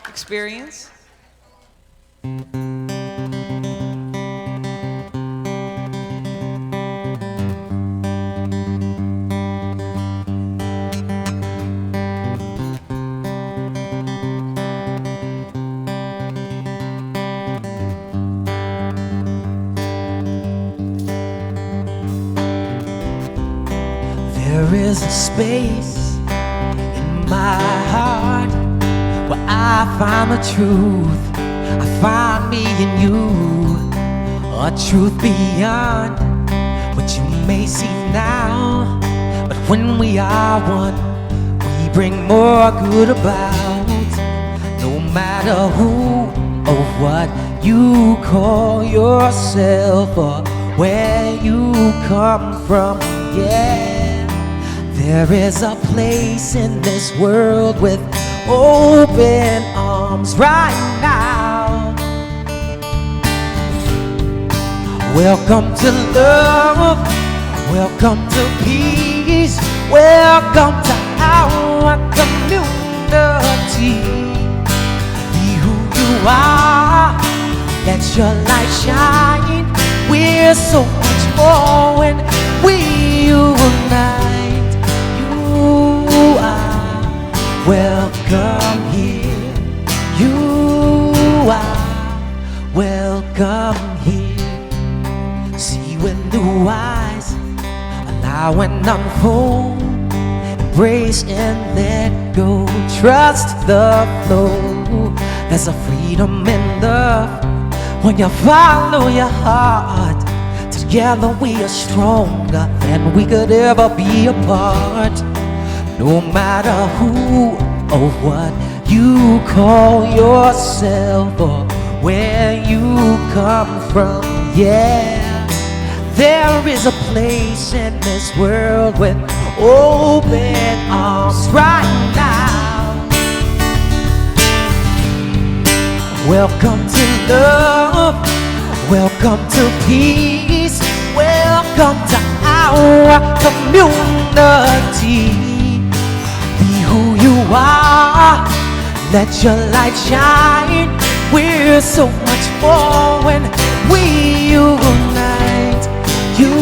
experience. There is a space in my heart where I find the truth. I find me in you, a truth beyond what you may see now. But when we are one, we bring more good about. No matter who or what you call yourself or where you come from, yeah. There is a place in this world with open arms right now. Welcome to love, welcome to peace, welcome to our community. Be who you are, let your light shine. We're so much more when we unite. You are welcome here. You are welcome here. See with new eyes, allow and unfold. Embrace and let go. Trust the flow. There's a freedom in love when you follow your heart. Together we are stronger than we could ever be apart. No matter who or what you call yourself or where you come from, yeah. There is a place in this world with open arms right now. Welcome to love, welcome to peace, welcome to our community. Be who you are, let your light shine. We're so much more when we unite. You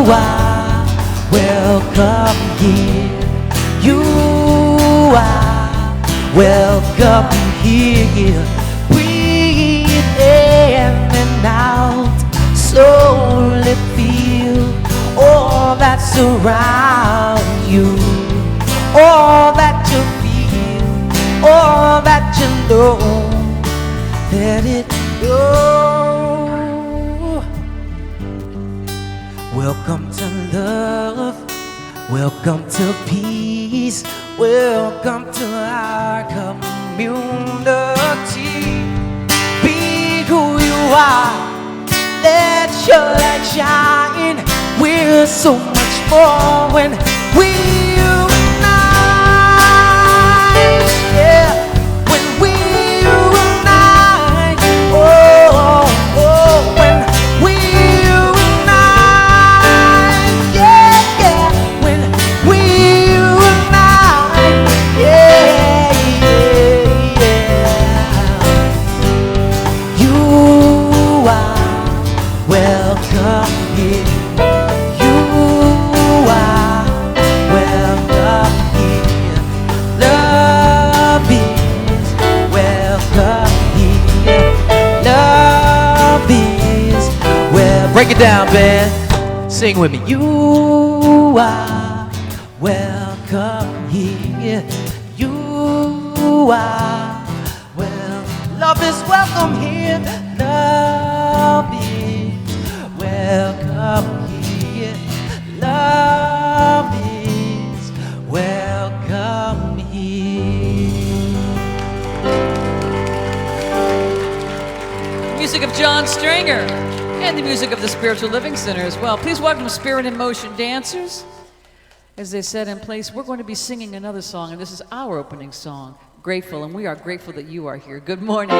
are welcome here. You are welcome here. Breathe in and out. Slowly feel all that surrounds you, all that you feel, all that you know. Let it go. Welcome to love, welcome to peace, welcome to our community. Be who you are, let your light shine. We're so much more when we unite. Yeah, when we unite. Oh, oh, when we unite. Yeah, yeah, when we unite. Yeah, yeah, yeah. You are welcome here. You are welcome here. Love is welcome here. Love is well. Break it down, band. Sing with me. You are welcome here. You are well. Love is welcome here. Love is welcome here. Love is welcome here. Music of John Stringer and the music of the Spiritual Living Center as well. Please welcome Spirit in Motion dancers. As they set in place, we're going to be singing another song, and this is our opening song, Grateful, and we are grateful that you are here. Good morning.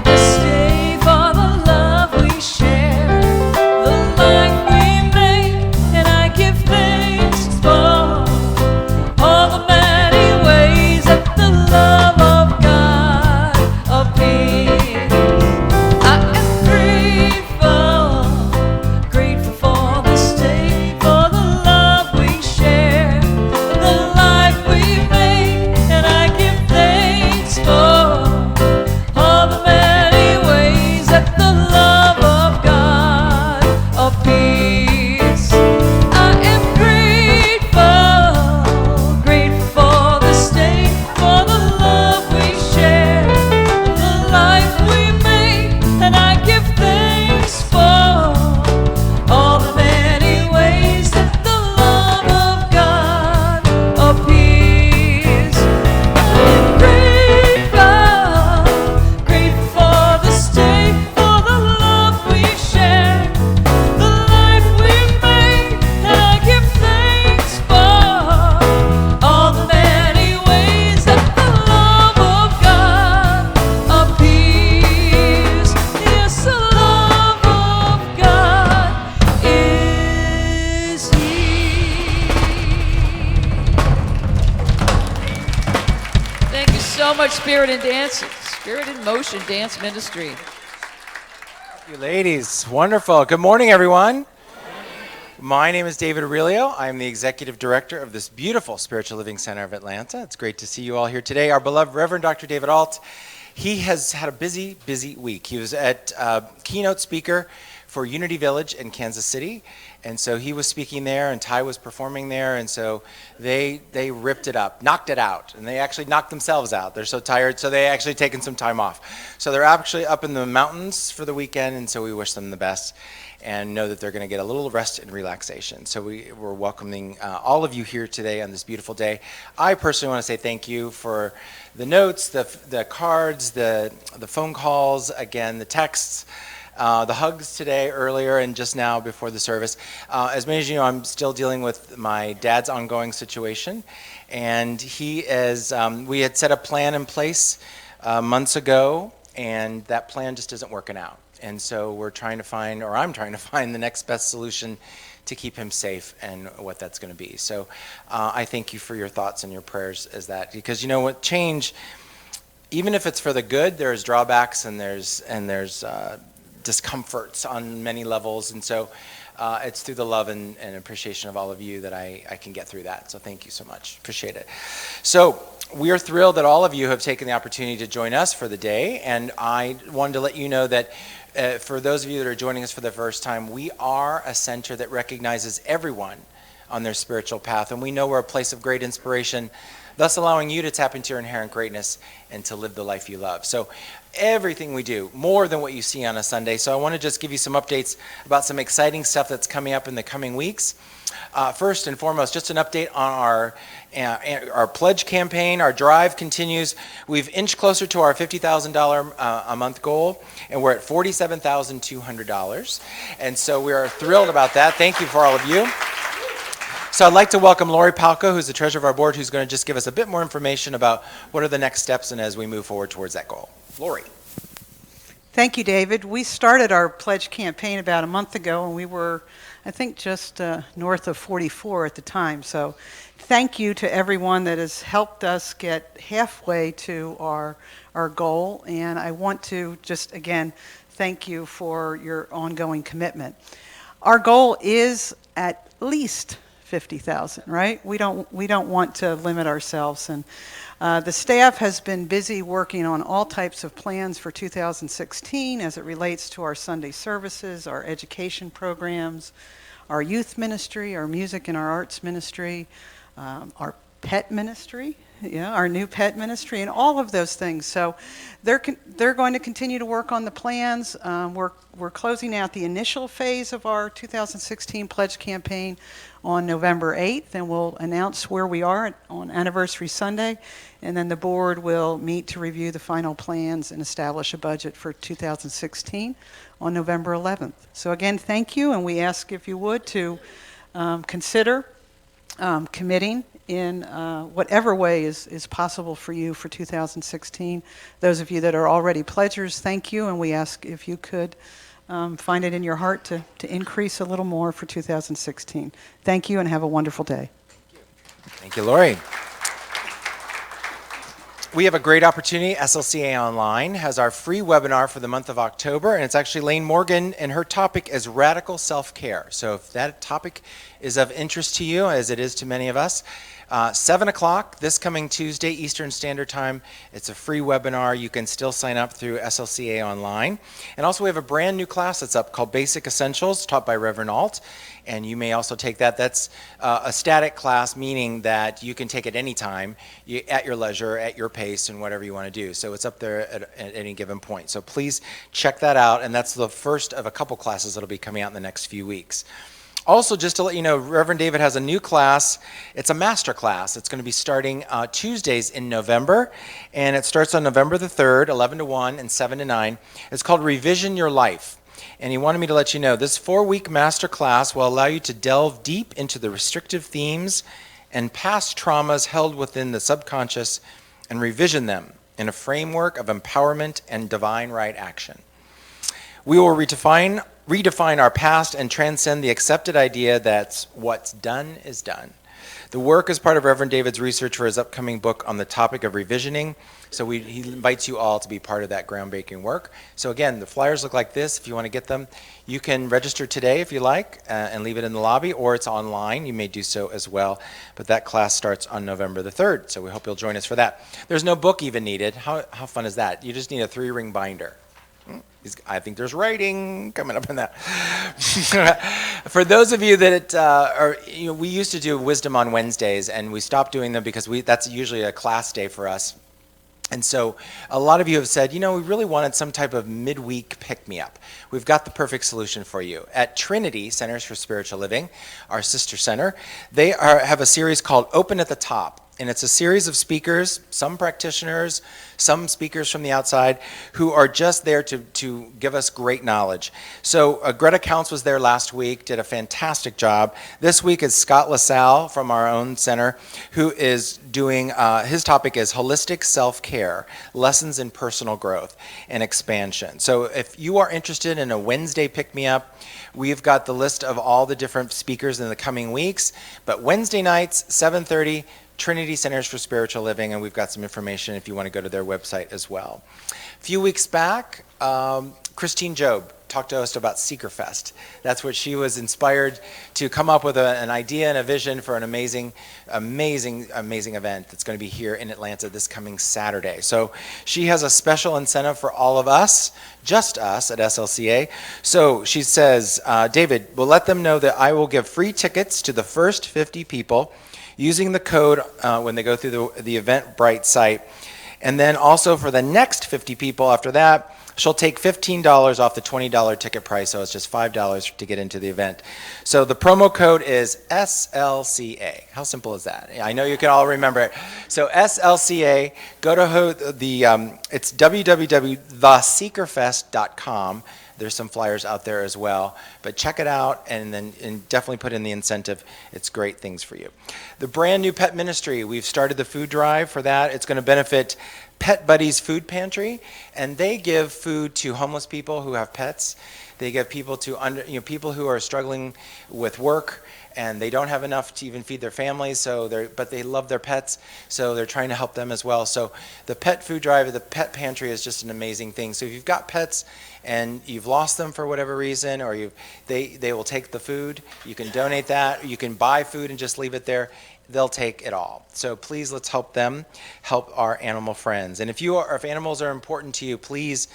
This day for the love we share, the life we make. much, Spirit in Dancing, Spirit in Motion Dance Ministry. Thank you, ladies. Wonderful. Good morning, everyone. My name is David Aurelio. I'm the Executive Director of this beautiful Spiritual Living Center of Atlanta. It's great to see you all here today. Our beloved Reverend Dr. David Alt, he has had a busy, busy week. He was at keynote speaker for Unity Village in Kansas City, and so he was speaking there, and Ty was performing there, and so they ripped it up, knocked it out, and they actually knocked themselves out. They're so tired, so they actually taken some time off. So they're actually up in the mountains for the weekend, and so we wish them the best and know that they're going to get a little rest and relaxation. So we're welcoming all of you here today on this beautiful day. I personally want to say thank you for the notes, the cards, the phone calls, again, the texts, the hugs today, earlier, and just now before the service. As many as you know, I'm still dealing with my dad's ongoing situation, and he is, we had set a plan in place months ago, and that plan just isn't working out. And so we're trying to find, or I'm trying to find, the next best solution to keep him safe and what that's going to be. So I thank you for your thoughts and your prayers as that, because you know what, change, even if it's for the good, there's drawbacks and there's discomforts on many levels, and so it's through the love and appreciation of all of you that I can get through that. So thank you so much. Appreciate it. So we are thrilled that all of you have taken the opportunity to join us for the day, and I wanted to let you know that for those of you that are joining us for the first time, we are a center that recognizes everyone on their spiritual path, and we know we're a place of great inspiration, thus allowing you to tap into your inherent greatness and to live the life you love. So everything we do, more than what you see on a Sunday. So I want to just give you some updates about some exciting stuff that's coming up in the coming weeks. First and foremost, just an update on our pledge campaign. Our drive continues. We've inched closer to our $50,000 a month goal, and we're at $47,200. And so we are thrilled about that. Thank you for all of you. So I'd like to welcome Lori Palco, who's the treasurer of our board, who's going to just give us a bit more information about what are the next steps and as we move forward towards that goal. Lori. Thank you, David. We started our pledge campaign about a month ago, and we were, I think, just north of 44 at the time. So thank you to everyone that has helped us get halfway to our goal. And I want to just, again, thank you for your ongoing commitment. Our goal is at least 50,000, right? We don't want to limit ourselves, and the staff has been busy working on all types of plans for 2016 as it relates to our Sunday services, our education programs, our youth ministry, our music and our arts ministry, our pet ministry, our new pet ministry, and all of those things. So they're going to continue to work on the plans. We're closing out the initial phase of our 2016 pledge campaign on November 8th, and we'll announce where we are on Anniversary Sunday, and then the board will meet to review the final plans and establish a budget for 2016 on November 11th. So again, thank you, and we ask if you would to consider committing in whatever way is possible for you for 2016. Those of you that are already pledgers, thank you, and we ask if you could find it in your heart to increase a little more for 2016. Thank you, and have a wonderful day. Thank you, Lori. We have a great opportunity. SLCA Online has our free webinar for the month of October, and it's actually Laine Morgan, and her topic is radical self-care. So if that topic is of interest to you, as it is to many of us, 7 o'clock this coming Tuesday, Eastern Standard Time. It's a free webinar. You can still sign up through SLCA Online. And also we have a brand new class that's up called Basic Essentials, taught by Reverend Alt. And you may also take that. That's a static class, meaning that you can take it any time, at your leisure, at your pace, and whatever you want to do. So it's up there at any given point. So please check that out. And that's the first of a couple classes that'll be coming out in the next few weeks. Also, just to let you know, Reverend David has a new class. It's a master class. It's going to be starting Tuesdays in November, and it starts on November the 3rd, 11 to 1 and 7 to 9. It's called Revision Your Life. And he wanted me to let you know, this 4-week master class will allow you to delve deep into the restrictive themes and past traumas held within the subconscious and revision them in a framework of empowerment and divine right action. We will redefine our past and transcend the accepted idea that what's done is done. The work is part of Reverend David's research for his upcoming book on the topic of revisioning. So he invites you all to be part of that groundbreaking work. So again, the flyers look like this. If you want to get them, you can register today if you like and leave it in the lobby, or it's online. You may do so as well. But that class starts on November the 3rd, so we hope you'll join us for that. There's no book even needed. How fun is that? You just need a 3-ring binder. I think there's writing coming up in that. For those of you that we used to do Wisdom on Wednesdays, and we stopped doing them because that's usually a class day for us. And so a lot of you have said, we really wanted some type of midweek pick-me-up. We've got the perfect solution for you. At Trinity Centers for Spiritual Living, our sister center, they have a series called Open at the Top. And it's a series of speakers, some practitioners, some speakers from the outside, who are just there to give us great knowledge. So Greta Counts was there last week, did a fantastic job. This week is Scott LaSalle from our own center, who is doing, his topic is Holistic Self-Care, Lessons in Personal Growth and Expansion. So if you are interested in a Wednesday pick-me-up, we've got the list of all the different speakers in the coming weeks. But Wednesday nights, 7:30, Trinity Centers for Spiritual Living, and we've got some information if you want to go to their website as well. A few weeks back, Christine Job talked to us about Seeker Fest. That's what she was inspired to come up with an idea and a vision for an amazing event that's going to be here in Atlanta this coming Saturday. So she has a special incentive for all of us, just us at SLCA. So she says, David, we'll let them know that I will give free tickets to the first 50 people using the code when they go through the Eventbrite site. And then also for the next 50 people after that, she'll take $15 off the $20 ticket price, so it's just $5 to get into the event. So the promo code is SLCA. How simple is that? I know you can all remember it. So SLCA, go to it's www.theseekerfest.com. There's some flyers out there as well, but check it out and definitely put in the incentive. It's great things for you. The brand new pet ministry, we've started the food drive for that. It's going to benefit Pet Buddies Food Pantry, and they give food to homeless people who have pets. They give people to people who are struggling with work and they don't have enough to even feed their families, but they love their pets, so they're trying to help them as well. So the pet food drive, the pet pantry is just an amazing thing. So if you've got pets and you've lost them for whatever reason, or they will take the food, you can donate that, you can buy food and just leave it there. They'll take it all. So please, let's help them, help our animal friends. And if animals are important to you, please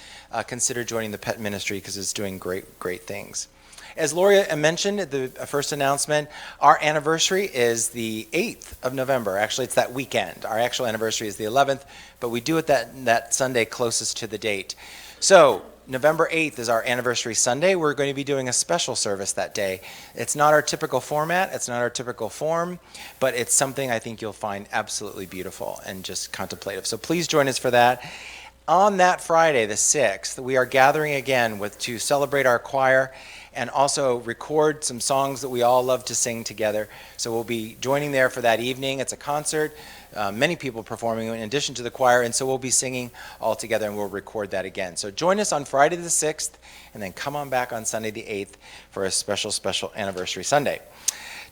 consider joining the pet ministry because it's doing great things. As Lori mentioned at the first announcement, our anniversary is the 8th of November. Actually, it's that weekend. Our actual anniversary is the 11th, but we do it that Sunday closest to the date. So November 8th is our anniversary Sunday. We're going to be doing a special service that day. It's not our typical format, it's not our typical form, but it's something I think you'll find absolutely beautiful and just contemplative. So please join us for that. On that Friday, the 6th, we are gathering again to celebrate our choir and also record some songs that we all love to sing together. So we'll be joining there for that evening. It's a concert, many people performing in addition to the choir, and so we'll be singing all together and we'll record that again. So join us on Friday the 6th, and then come on back on Sunday the 8th for a special anniversary Sunday.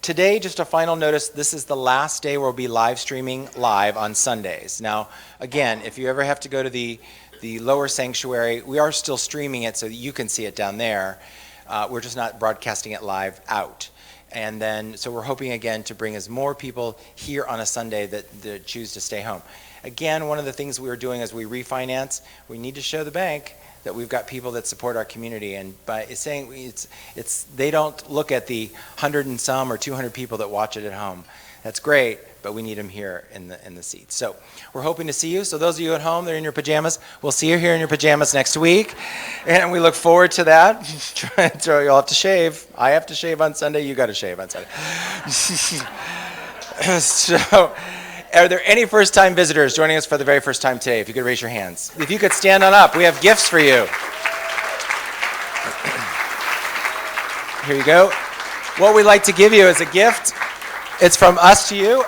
Today, just a final notice, this is the last day we'll be live streaming live on Sundays. Now, again, if you ever have to go to the lower sanctuary, we are still streaming it so that you can see it down there. We're just not broadcasting it live out. And then, so we're hoping again to bring as more people here on a Sunday that choose to stay home. Again, one of the things we are doing as we refinance, we need to show the bank that we've got people that support our community. And by saying they don't look at the 100 and some or 200 people that watch it at home. That's great, but we need them here in the seats. So we're hoping to see you. So those of you at home that are in your pajamas, we'll see you here in your pajamas next week. And we look forward to that. You'll have to shave. I have to shave on Sunday. You got to shave on Sunday. So are there any first-time visitors joining us for the very first time today? If you could raise your hands. If you could stand on up, we have gifts for you. Here you go. What we'd like to give you as a gift, it's from us to you.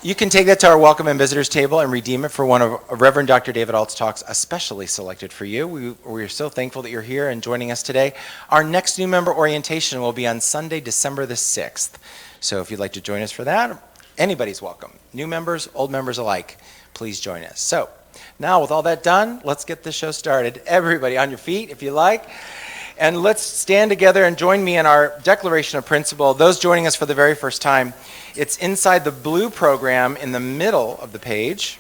You can take that to our welcome and visitors table and redeem it for one of Reverend Dr. David Alt's talks, especially selected for you. We're so thankful that you're here and joining us today. Our next new member orientation will be on Sunday, December the 6th. So if you'd like to join us for that, anybody's welcome. New members, old members alike, please join us. So now with all that done, let's get the show started. Everybody on your feet, if you like. And let's stand together and join me in our declaration of principle. Those joining us for the very first time, it's inside the blue program in the middle of the page.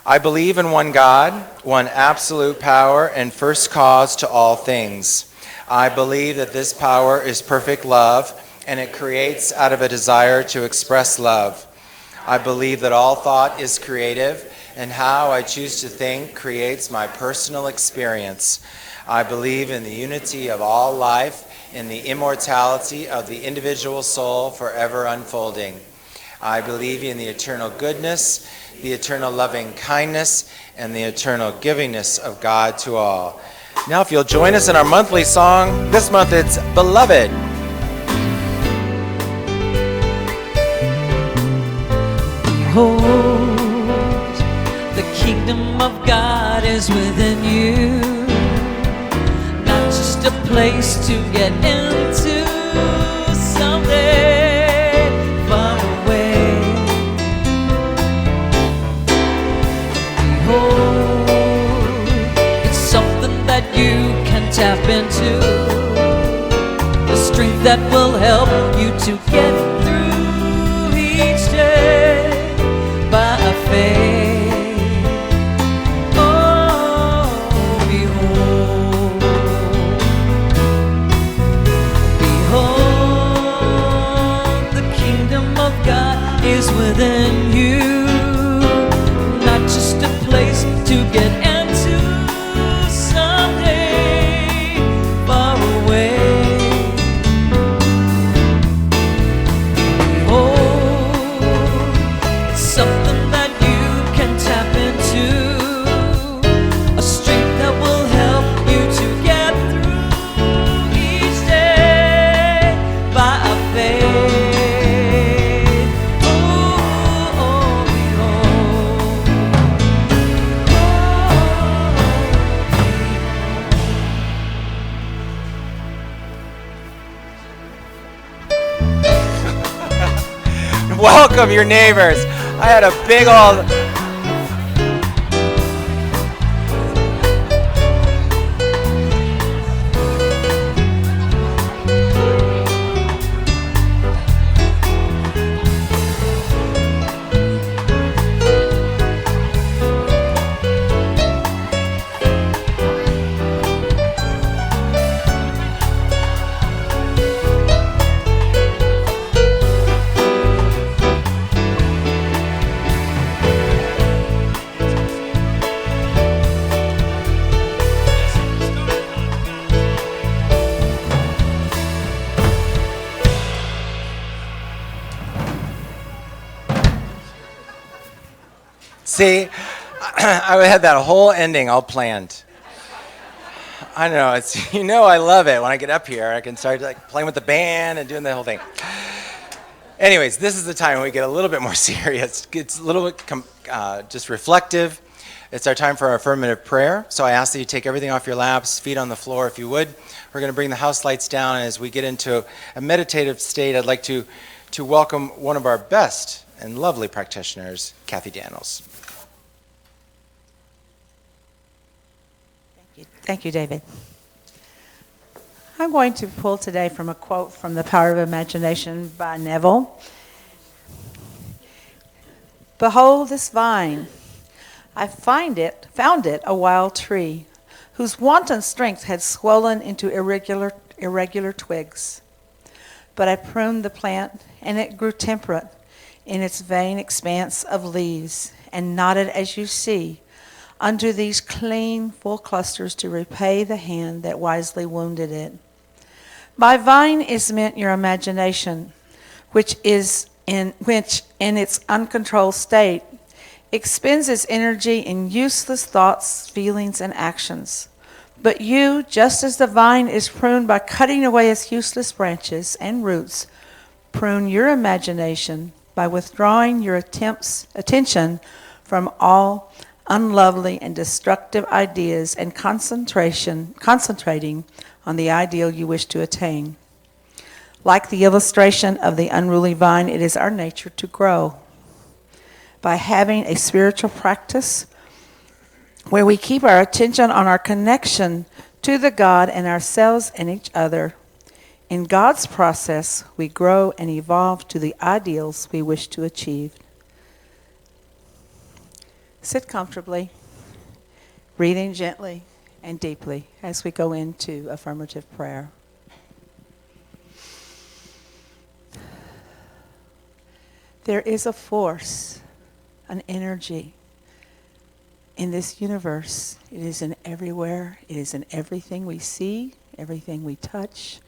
I believe in one God, one absolute power and first cause to all things. I believe that this power is perfect love, and it creates out of a desire to express love. I believe that all thought is creative, and how I choose to think creates my personal experience. I believe in the unity of all life, in the immortality of the individual soul forever unfolding. I believe in the eternal goodness, the eternal loving kindness, and the eternal givingness of God to all. Now if you'll join us in our monthly song, this month it's Beloved. Behold, the kingdom of God is within you. A place to get into someday, far away. Behold, it's something that you can tap into, the strength that will help you to get through each day by faith. Is within you, not just a place to get into someday, far away. Oh, it's something that you can tap into, a strength that will help you to get through each day by faith. Welcome your neighbors. I had a big old... See, I had that whole ending all planned. I don't know, it's, I love it when I get up here. I can start like playing with the band and doing the whole thing. Anyways, this is the time when we get a little bit more serious. It's a little bit just reflective. It's our time for our affirmative prayer. So I ask that you take everything off your laps, feet on the floor if you would. We're going to bring the house lights down, and as we get into a meditative state, I'd like to welcome one of our best and lovely practitioners, Kathy Daniels. Thank you, David. I'm going to pull today from a quote from The Power of Imagination by Neville. Behold this vine. I found it a wild tree, whose wanton strength had swollen into irregular twigs. But I pruned the plant, and it grew temperate in its vain expanse of leaves, and nodded as you see, under these clean, full clusters to repay the hand that wisely wounded it. By vine is meant your imagination, which in its uncontrolled state expends its energy in useless thoughts, feelings, and actions. But you, just as the vine is pruned by cutting away its useless branches and roots, prune your imagination by withdrawing your attention from all unlovely and destructive ideas and concentrating on the ideal you wish to attain. Like the illustration of the unruly vine, it is our nature to grow. By having a spiritual practice where we keep our attention on our connection to the God and ourselves and each other, in God's process, we grow and evolve to the ideals we wish to achieve. Sit comfortably, breathing gently and deeply as we go into affirmative prayer. There is a force, an energy in this universe. It is in everywhere. It is in everything we see, everything we touch,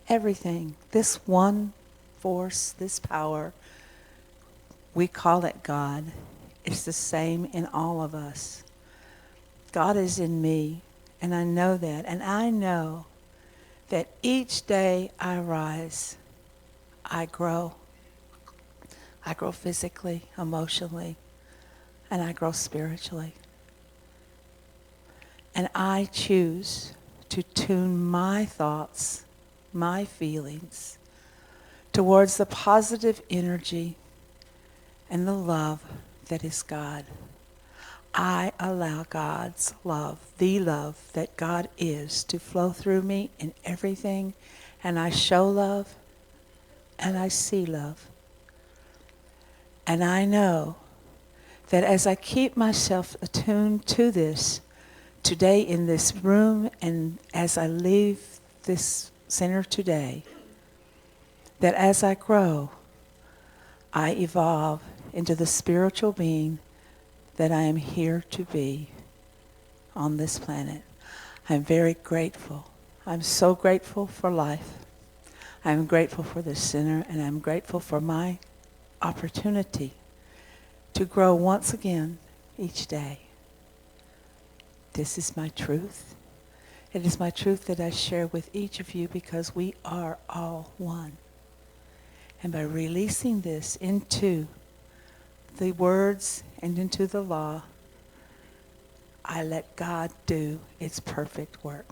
everything. This one force, this power, we call it God. It's the same in all of us. God is in me, and I know that. And I know that each day I rise, I grow. I grow physically, emotionally, and I grow spiritually. And I choose to tune my thoughts, my feelings, towards the positive energy and the love that is God. I allow God's love, the love that God is, to flow through me in everything, and I show love, and I see love. And I know that as I keep myself attuned to this today in this room, and as I leave this center today, that as I grow, I evolve into the spiritual being that I am here to be on this planet. I'm very grateful. I'm so grateful for life. I'm grateful for the center, and I'm grateful for my opportunity to grow once again each day. This is my truth. It is my truth that I share with each of you because we are all one. And by releasing this into the words and into the law, I let God do its perfect work.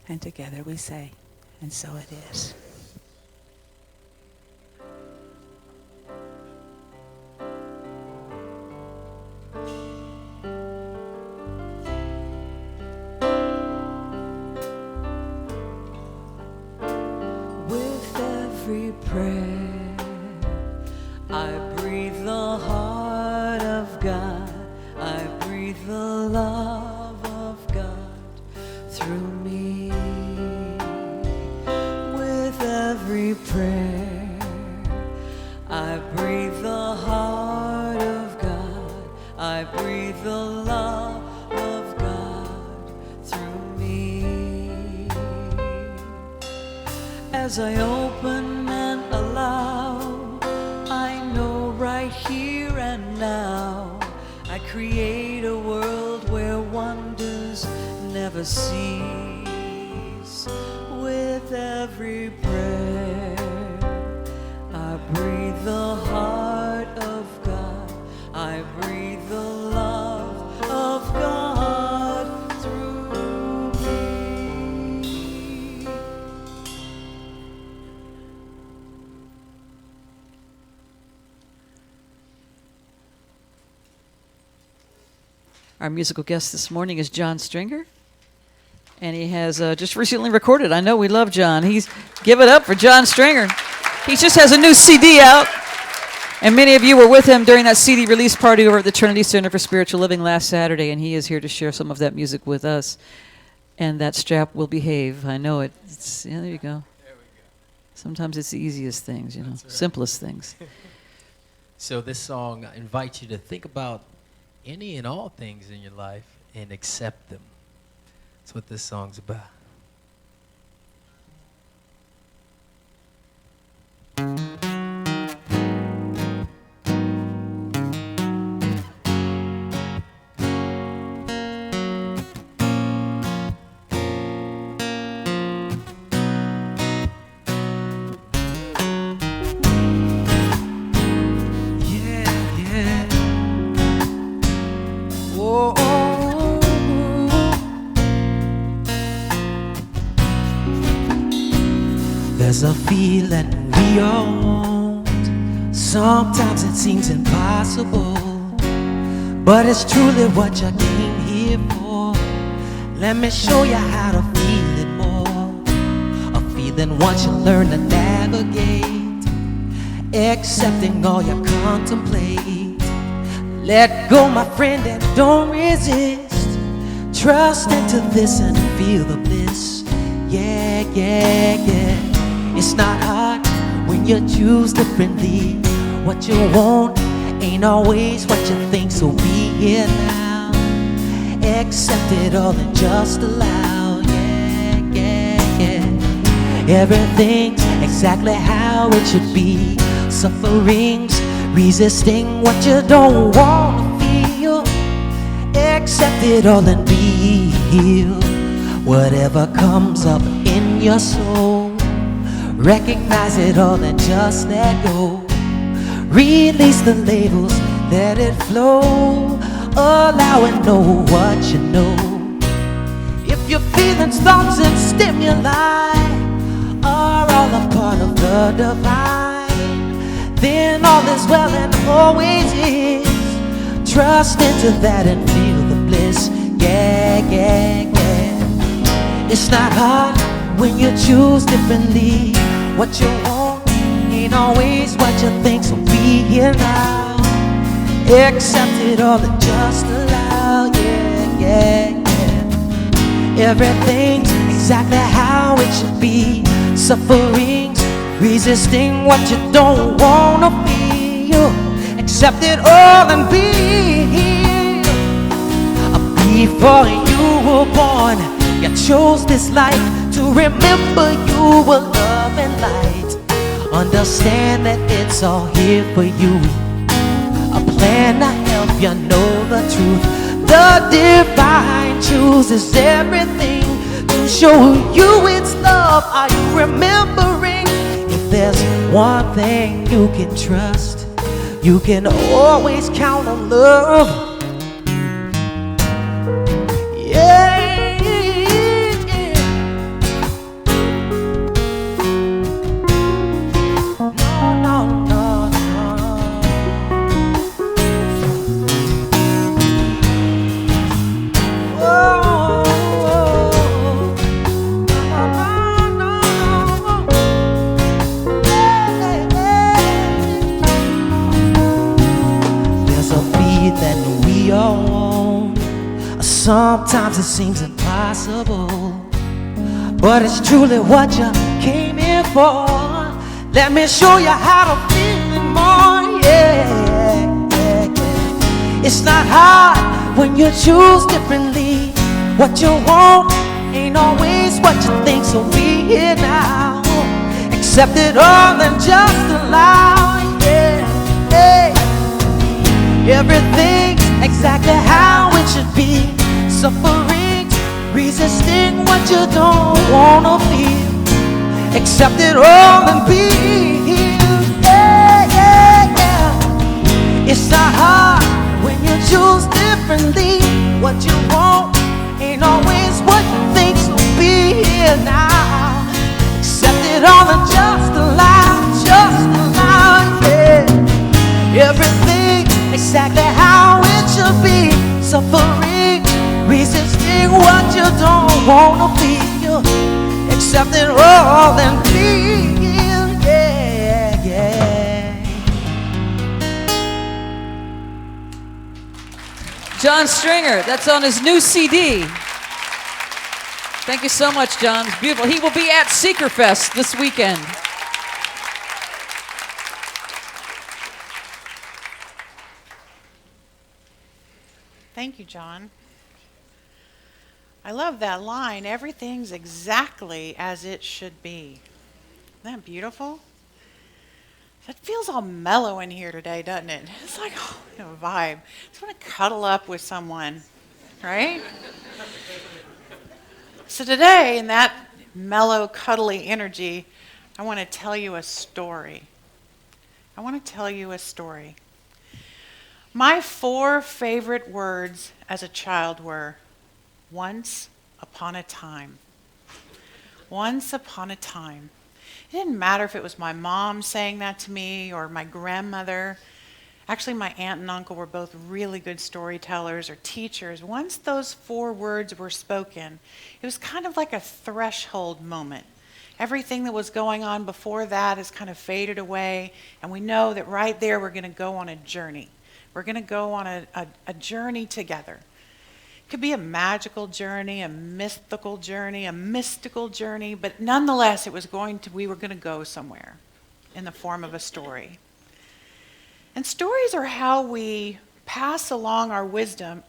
And together we say, and so it is. With every prayer, I breathe the heart of God. I breathe the love of God through me. With every prayer, I breathe the heart of God. I breathe the love of God through me. As I open and allow, I know right here and now, I create a world where wonders never cease. With every prayer, I breathe the heart of God. I breathe the love of God through me. Our musical guest this morning is John Stringer, and he has just recently recorded. I know we love John. Give it up for John Stringer. He just has a new CD out, and many of you were with him during that CD release party over at the Trinity Center for Spiritual Living last Saturday, and he is here to share some of that music with us. And that strap will behave. I know it. Yeah, there you go. Sometimes it's the easiest things, right. Simplest things. So this song invites you to think about any and all things in your life and accept them. That's what this song's about. There's a feeling we all want. Sometimes it seems impossible, but it's truly what you came here for. Let me show you how to feel it more. A feeling once you learn to navigate, accepting all you contemplate. Let go, my friend, and don't resist. Trust into this and feel the bliss. Yeah, yeah, yeah. It's not hard when you choose differently. What you want ain't always what you think, so be here now. Accept it all and just allow. Yeah, yeah, yeah. Everything's exactly how it should be. Sufferings, resisting what you don't want to feel. Accept it all and be healed. Whatever comes up in your soul, recognize it all and just let go. Release the labels, let it flow. Allow and know what you know. If your feelings, thoughts, and stimuli are all a part of the divine, then all is well and always is. Trust into that and feel the bliss. Yeah, yeah, yeah. It's not hard when you choose differently. What you want ain't always what you think, so be here now. Accept it all and just allow. Yeah, yeah, yeah. Everything's exactly how it should be. Sufferings, resisting what you don't wanna feel. Accept it all and be healed. Before you were born, you chose this life to remember you were love and light. Understand that it's all here for you. A plan to help you know the truth. The divine chooses everything to show you its love. Are you remembering? If there's one thing you can trust, you can always count on love. Yeah. Sometimes it seems impossible, but it's truly what you came here for. Let me show you how to feel it more. Yeah, yeah, yeah. It's not hard when you choose differently. What you want ain't always what you think, so be here now. Accept it all and just allow. Yeah, yeah. Everything's exactly how it should be. Sufferings, resisting what you don't wanna feel. Accept it all and be healed. Yeah, yeah, yeah. It's not hard when you choose differently. What you want ain't always what you think, so be here now. Accept it all and just allow, yeah. Everything exactly how it should be. Suffering, resisting what you don't wanna feel. Accept it all and feel, yeah, yeah. John Stringer, that's on his new CD. Thank you so much, John. It's beautiful. He will be at Seekerfest this weekend. Thank you, John. I love that line, everything's exactly as it should be. Isn't that beautiful? That feels all mellow in here today, doesn't it? It's like, oh, a vibe. I just want to cuddle up with someone, right? So today, in that mellow, cuddly energy, I want to tell you a story. I want to tell you a story. My 4 favorite words as a child were, once upon a time. Once upon a time. It didn't matter if it was my mom saying that to me or my grandmother. Actually, my aunt and uncle were both really good storytellers or teachers. Once those 4 words were spoken, it was kind of like a threshold moment. Everything that was going on before that has kind of faded away, and we know that right there we're going to go on a journey. We're going to go on a journey together. It could be a magical journey, a mystical journey, but nonetheless we were going to go somewhere in the form of a story. And stories are how we pass along our wisdom,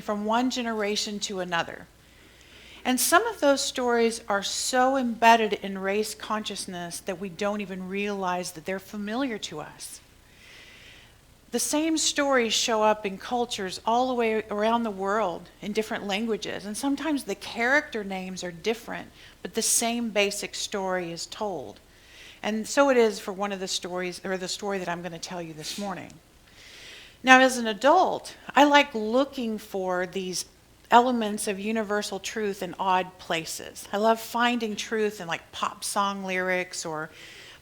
from one generation to another. And some of those stories are so embedded in race consciousness that we don't even realize that they're familiar to us. The same stories show up in cultures all the way around the world in different languages, and sometimes the character names are different, but the same basic story is told. And so it is for one of the stories, or the story that I'm going to tell you this morning. Now, as an adult, I like looking for these elements of universal truth in odd places. I love finding truth in like pop song lyrics or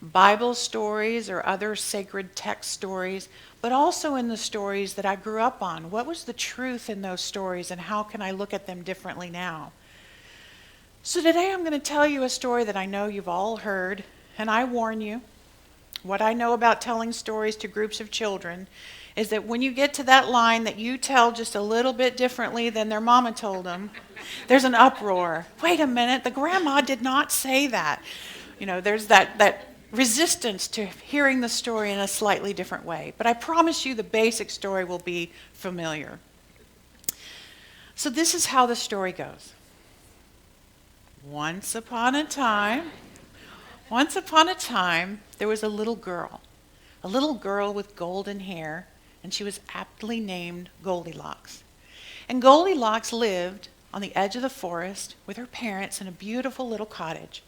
Bible stories or other sacred text stories, but also in the stories that I grew up on. What was the truth in those stories, and how can I look at them differently now? So today I'm going to tell you a story that I know you've all heard. And I warn you, what I know about telling stories to groups of children is that when you get to that line that you tell just a little bit differently than their mama told them, there's an uproar. Wait a minute, the grandma did not say that. There's that resistance to hearing the story in a slightly different way. But I promise you the basic story will be familiar. So this is how the story goes. Once upon a time, there was a little girl with golden hair, and she was aptly named Goldilocks. And Goldilocks lived on the edge of the forest with her parents in a beautiful little cottage.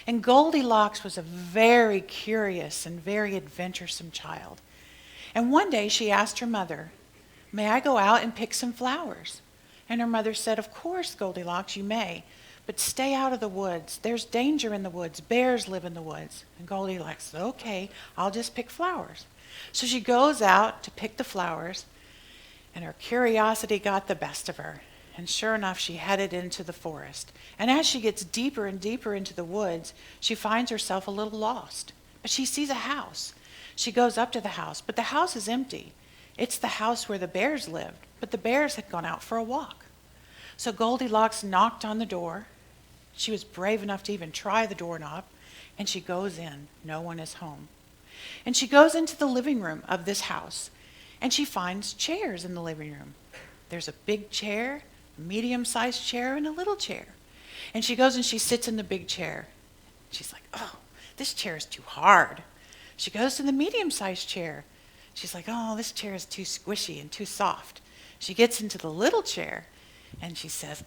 And Goldilocks was a very curious and very adventuresome child. And one day she asked her mother, "May I go out and pick some flowers?" And her mother said, "Of course, Goldilocks, you may. But stay out of the woods. There's danger in the woods. Bears live in the woods." And Goldilocks said, "Okay, I'll just pick flowers." So she goes out to pick the flowers, and her curiosity got the best of her. And sure enough, she headed into the forest. And as she gets deeper and deeper into the woods, she finds herself a little lost. But she sees a house. She goes up to the house, but the house is empty. It's the house where the bears lived, but the bears had gone out for a walk. So Goldilocks knocked on the door. She was brave enough to even try the doorknob, and she goes in. No one is home. And she goes into the living room of this house, and she finds chairs in the living room. There's a big chair, a medium-sized chair, and a little chair. And she goes and she sits in the big chair. She's like, "Oh, this chair is too hard." She goes to the medium-sized chair. She's like, "Oh, this chair is too squishy and too soft." She gets into the little chair, and she says,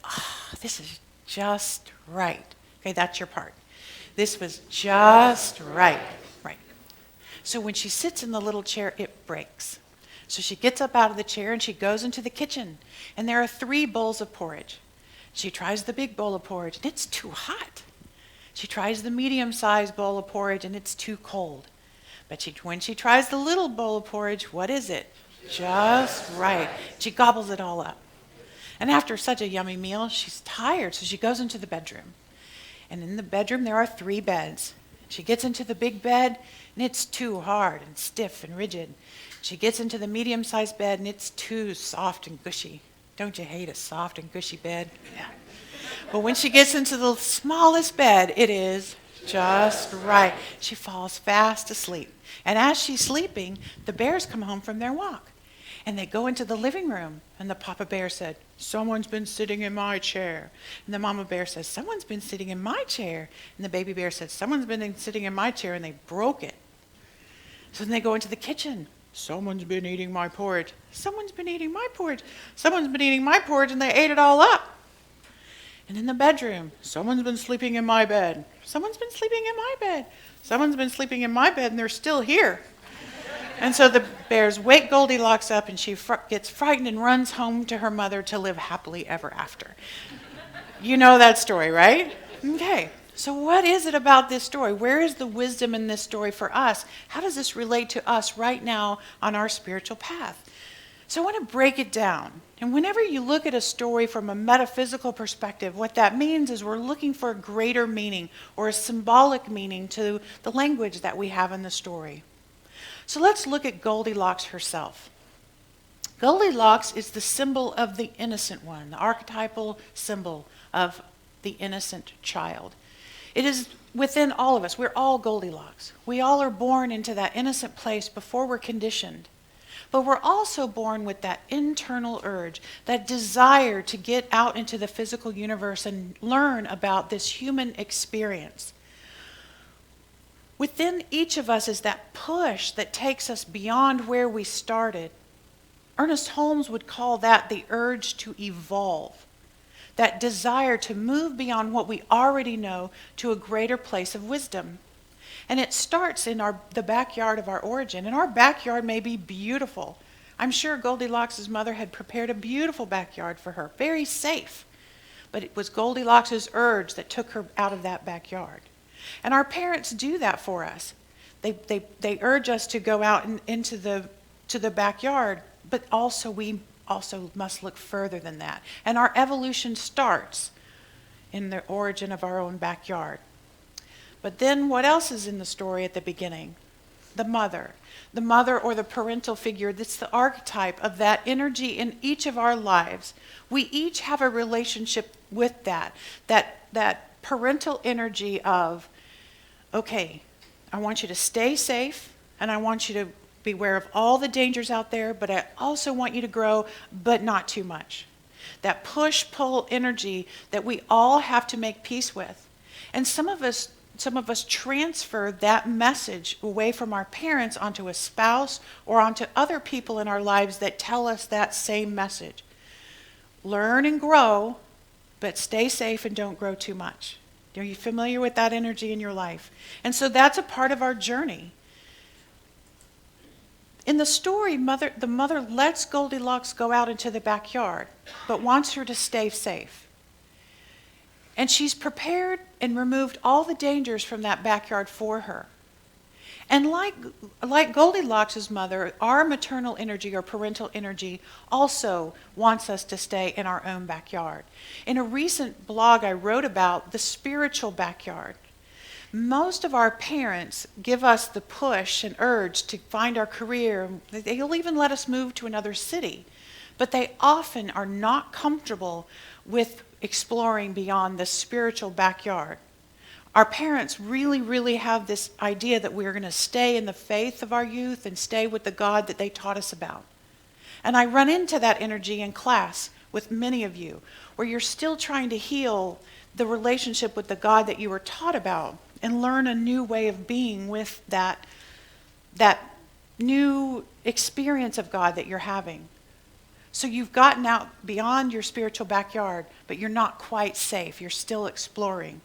"This is just right." Okay, that's your part. This was just right. Right. So when she sits in the little chair, it breaks. So she gets up out of the chair and she goes into the kitchen. And there are 3 bowls of porridge. She tries the big bowl of porridge, and it's too hot. She tries the medium-sized bowl of porridge, and it's too cold. But when she tries the little bowl of porridge, what is it? Just right. She gobbles it all up. And after such a yummy meal, she's tired, so she goes into the bedroom. And in the bedroom, there are 3 beds. She gets into the big bed, and it's too hard and stiff and rigid. She gets into the medium-sized bed, and it's too soft and gushy. Don't you hate a soft and gushy bed? Yeah. But when she gets into the smallest bed, it is just right. She falls fast asleep. And as she's sleeping, the bears come home from their walk. And they go into the living room, and the papa bear said, "Someone's been sitting in my chair." And the mama bear says, "Someone's been sitting in my chair." And the baby bear says, "Someone's been sitting in my chair," and they broke it. So then they go into the kitchen. "Someone's been eating my porridge." "Someone's been eating my porridge." "Someone's been eating my porridge," and they ate it all up. And in the bedroom, "Someone's been sleeping in my bed." "Someone's been sleeping in my bed." "Someone's been sleeping in my bed, and they're still here." And so the bears wake Goldilocks up, and she gets frightened and runs home to her mother to live happily ever after. You know that story, right? Okay. So what is it about this story? Where is the wisdom in this story for us? How does this relate to us right now on our spiritual path? So I want to break it down. And whenever you look at a story from a metaphysical perspective, what that means is we're looking for a greater meaning or a symbolic meaning to the language that we have in the story. So let's look at Goldilocks herself. Goldilocks is the symbol of the innocent one, the archetypal symbol of the innocent child. It is within all of us. We're all Goldilocks. We all are born into that innocent place before we're conditioned. But we're also born with that internal urge, that desire to get out into the physical universe and learn about this human experience. Within each of us is that push that takes us beyond where we started. Ernest Holmes would call that the urge to evolve, that desire to move beyond what we already know to a greater place of wisdom. And it starts in the backyard of our origin. And our backyard may be beautiful. I'm sure Goldilocks' mother had prepared a beautiful backyard for her, very safe. But it was Goldilocks' urge that took her out of that backyard. And our parents do that for us. They urge us to go out into the backyard, but also we also must look further than that. And our evolution starts in the origin of our own backyard. But then what else is in the story at the beginning? The mother. The mother or the parental figure, that's the archetype of that energy in each of our lives. We each have a relationship with that parental energy of, okay, I want you to stay safe and I want you to be aware of all the dangers out there, but I also want you to grow, but not too much. That push-pull energy that we all have to make peace with. And some of us transfer that message away from our parents onto a spouse or onto other people in our lives that tell us that same message. Learn and grow, but stay safe and don't grow too much. Are you familiar with that energy in your life? And so that's a part of our journey. In the story, the mother lets Goldilocks go out into the backyard, but wants her to stay safe. And she's prepared and removed all the dangers from that backyard for her. And like Goldilocks' mother, our maternal energy or parental energy also wants us to stay in our own backyard. In a recent blog I wrote about the spiritual backyard. Most of our parents give us the push and urge to find our career. They'll even let us move to another city. But they often are not comfortable with exploring beyond the spiritual backyard. Our parents really, really have this idea that we're going to stay in the faith of our youth and stay with the God that they taught us about. And I run into that energy in class with many of you, where you're still trying to heal the relationship with the God that you were taught about and learn a new way of being with that new experience of God that you're having. So you've gotten out beyond your spiritual backyard, but you're not quite safe. You're still exploring.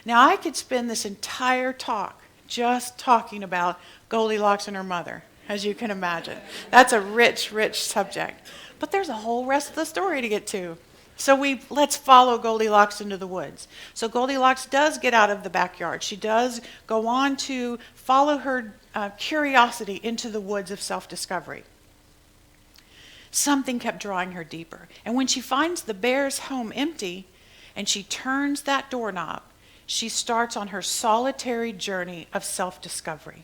Now, I could spend this entire talk just talking about Goldilocks and her mother, as you can imagine. That's a rich, rich subject. But there's a whole rest of the story to get to. So let's follow Goldilocks into the woods. So Goldilocks does get out of the backyard. She does go on to follow her curiosity into the woods of self-discovery. Something kept drawing her deeper. And when she finds the bear's home empty and she turns that doorknob, she starts on her solitary journey of self-discovery.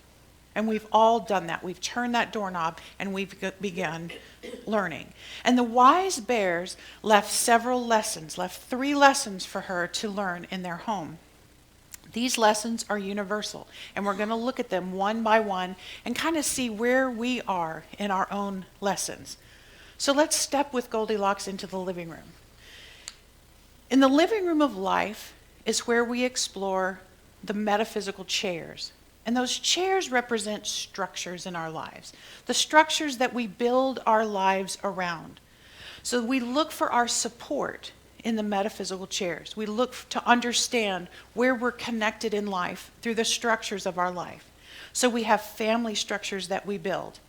And we've all done that. We've turned that doorknob and we've begun learning. And the wise bears left 3 lessons for her to learn in their home. These lessons are universal, and we're going to look at them one by one and kind of see where we are in our own lessons. So let's step with Goldilocks into the living room. In the living room of life is where we explore the metaphysical chairs. And those chairs represent structures in our lives, the structures that we build our lives around. So we look for our support in the metaphysical chairs. We look to understand where we're connected in life through the structures of our life. So we have family structures that we build.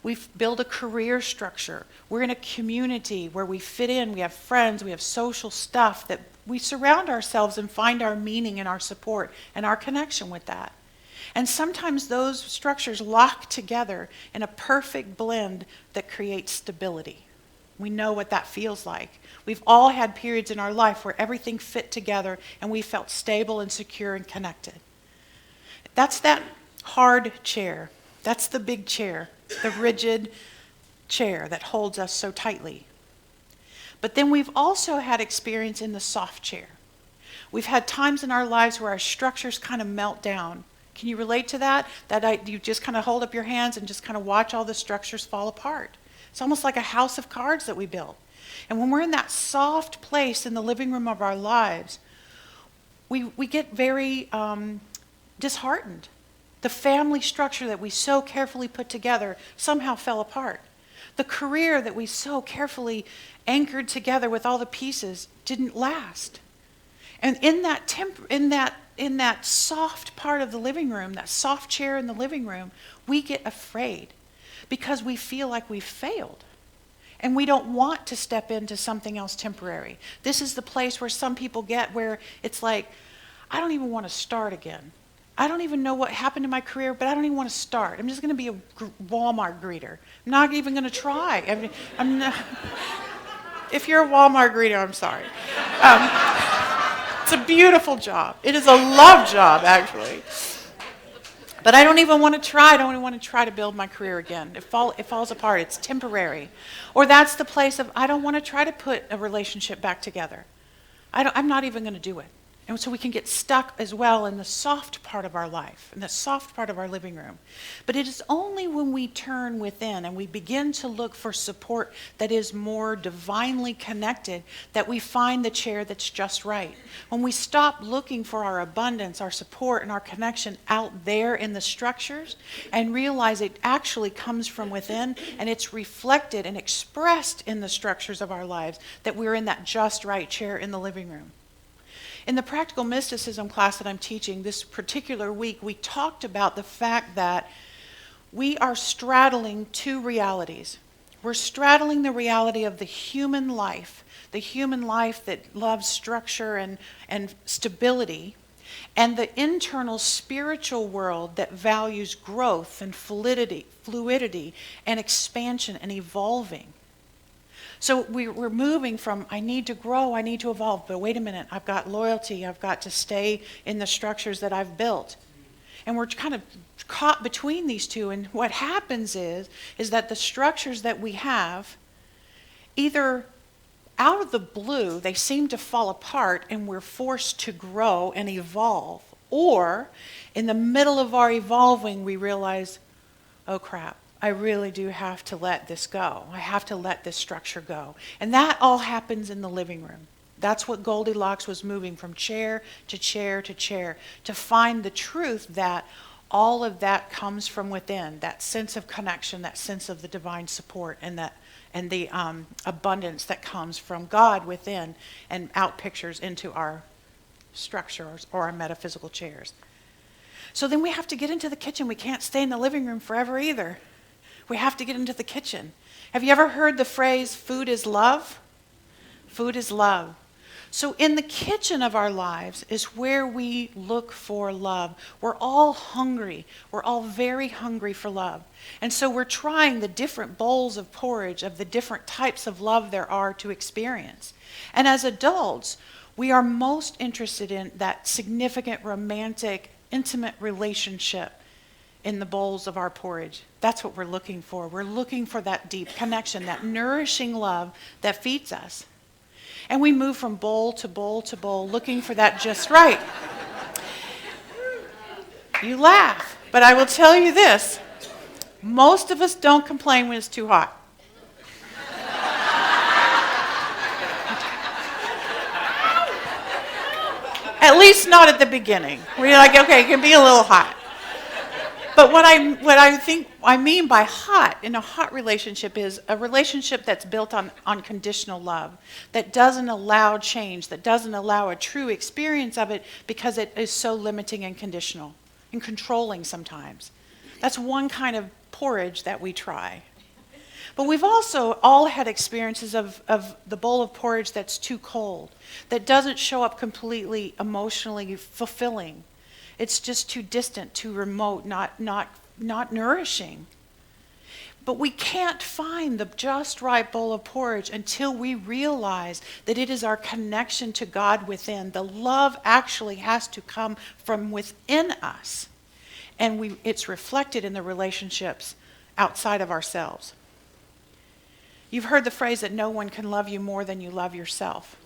We build a career structure. We're in a community where we fit in. We have friends. We have social stuff that We surround ourselves and find our meaning and our support and our connection with that. And sometimes those structures lock together in a perfect blend that creates stability. We know what that feels like. We've all had periods in our life where everything fit together and we felt stable and secure and connected. That's that hard chair. That's the big chair, the rigid chair that holds us so tightly. But then we've also had experience in the soft chair. We've had times in our lives where our structures kind of melt down. Can you relate to that? You just kind of hold up your hands and just kind of watch all the structures fall apart. It's almost like a house of cards that we built. And when we're in that soft place in the living room of our lives, we get very disheartened. The family structure that we so carefully put together somehow fell apart. The career that we so carefully anchored together with all the pieces didn't last. And in that soft part of the living room, that soft chair in the living room, we get afraid because we feel like we've failed. And we don't want to step into something else temporary. This is the place where some people get where it's like, I don't even want to start again. I don't even know what happened to my career, but I don't even want to start. I'm just going to be a Walmart greeter. I'm not even going to try. I'm not, if you're a Walmart greeter, I'm sorry. It's a beautiful job. It is a love job, actually. But I don't even want to try. I don't even want to try to build my career again. It falls apart. It's temporary. Or that's the place of, I don't want to try to put a relationship back together. I'm not even going to do it. And so we can get stuck as well in the soft part of our life, in the soft part of our living room. But it is only when we turn within and we begin to look for support that is more divinely connected that we find the chair that's just right. When we stop looking for our abundance, our support, and our connection out there in the structures and realize it actually comes from within and it's reflected and expressed in the structures of our lives, that we're in that just right chair in the living room. In the practical mysticism class that I'm teaching this particular week, we talked about the fact that we are straddling two realities. We're straddling the reality of the human life that loves structure and stability, and the internal spiritual world that values growth and fluidity and expansion and evolving. So we're moving from, I need to grow, I need to evolve, but wait a minute, I've got loyalty, I've got to stay in the structures that I've built. And we're kind of caught between these two, and what happens is that the structures that we have, either out of the blue, they seem to fall apart and we're forced to grow and evolve, or in the middle of our evolving, we realize, oh crap, I really do have to let this go. I have to let this structure go. And that all happens in the living room. That's what Goldilocks was moving from chair to chair to chair, to find the truth that all of that comes from within, that sense of connection, that sense of the divine support, and the abundance that comes from God within and out pictures into our structures or our metaphysical chairs. So then we have to get into the kitchen. We can't stay in the living room forever either. We have to get into the kitchen. Have you ever heard the phrase, food is love? Food is love. So in the kitchen of our lives is where we look for love. We're all hungry. We're all very hungry for love. And so we're trying the different bowls of porridge of the different types of love there are to experience. And as adults, we are most interested in that significant, romantic, intimate relationship in the bowls of our porridge. That's what we're looking for. We're looking for that deep connection, that nourishing love that feeds us. And we move from bowl to bowl to bowl, looking for that just right. You laugh, but I will tell you this. Most of us don't complain when it's too hot. At least not at the beginning. Where you're like, okay, it can be a little hot. But what I mean by hot in a hot relationship is a relationship that's built on unconditional love, that doesn't allow change, that doesn't allow a true experience of it because it is so limiting and conditional and controlling sometimes. That's one kind of porridge that we try. But we've also all had experiences of the bowl of porridge that's too cold, that doesn't show up completely emotionally fulfilling. It's just too distant, too remote, not nourishing. But we can't find the just right bowl of porridge until we realize that it is our connection to God within. The love actually has to come from within us. And it's reflected in the relationships outside of ourselves. You've heard the phrase that no one can love you more than you love yourself.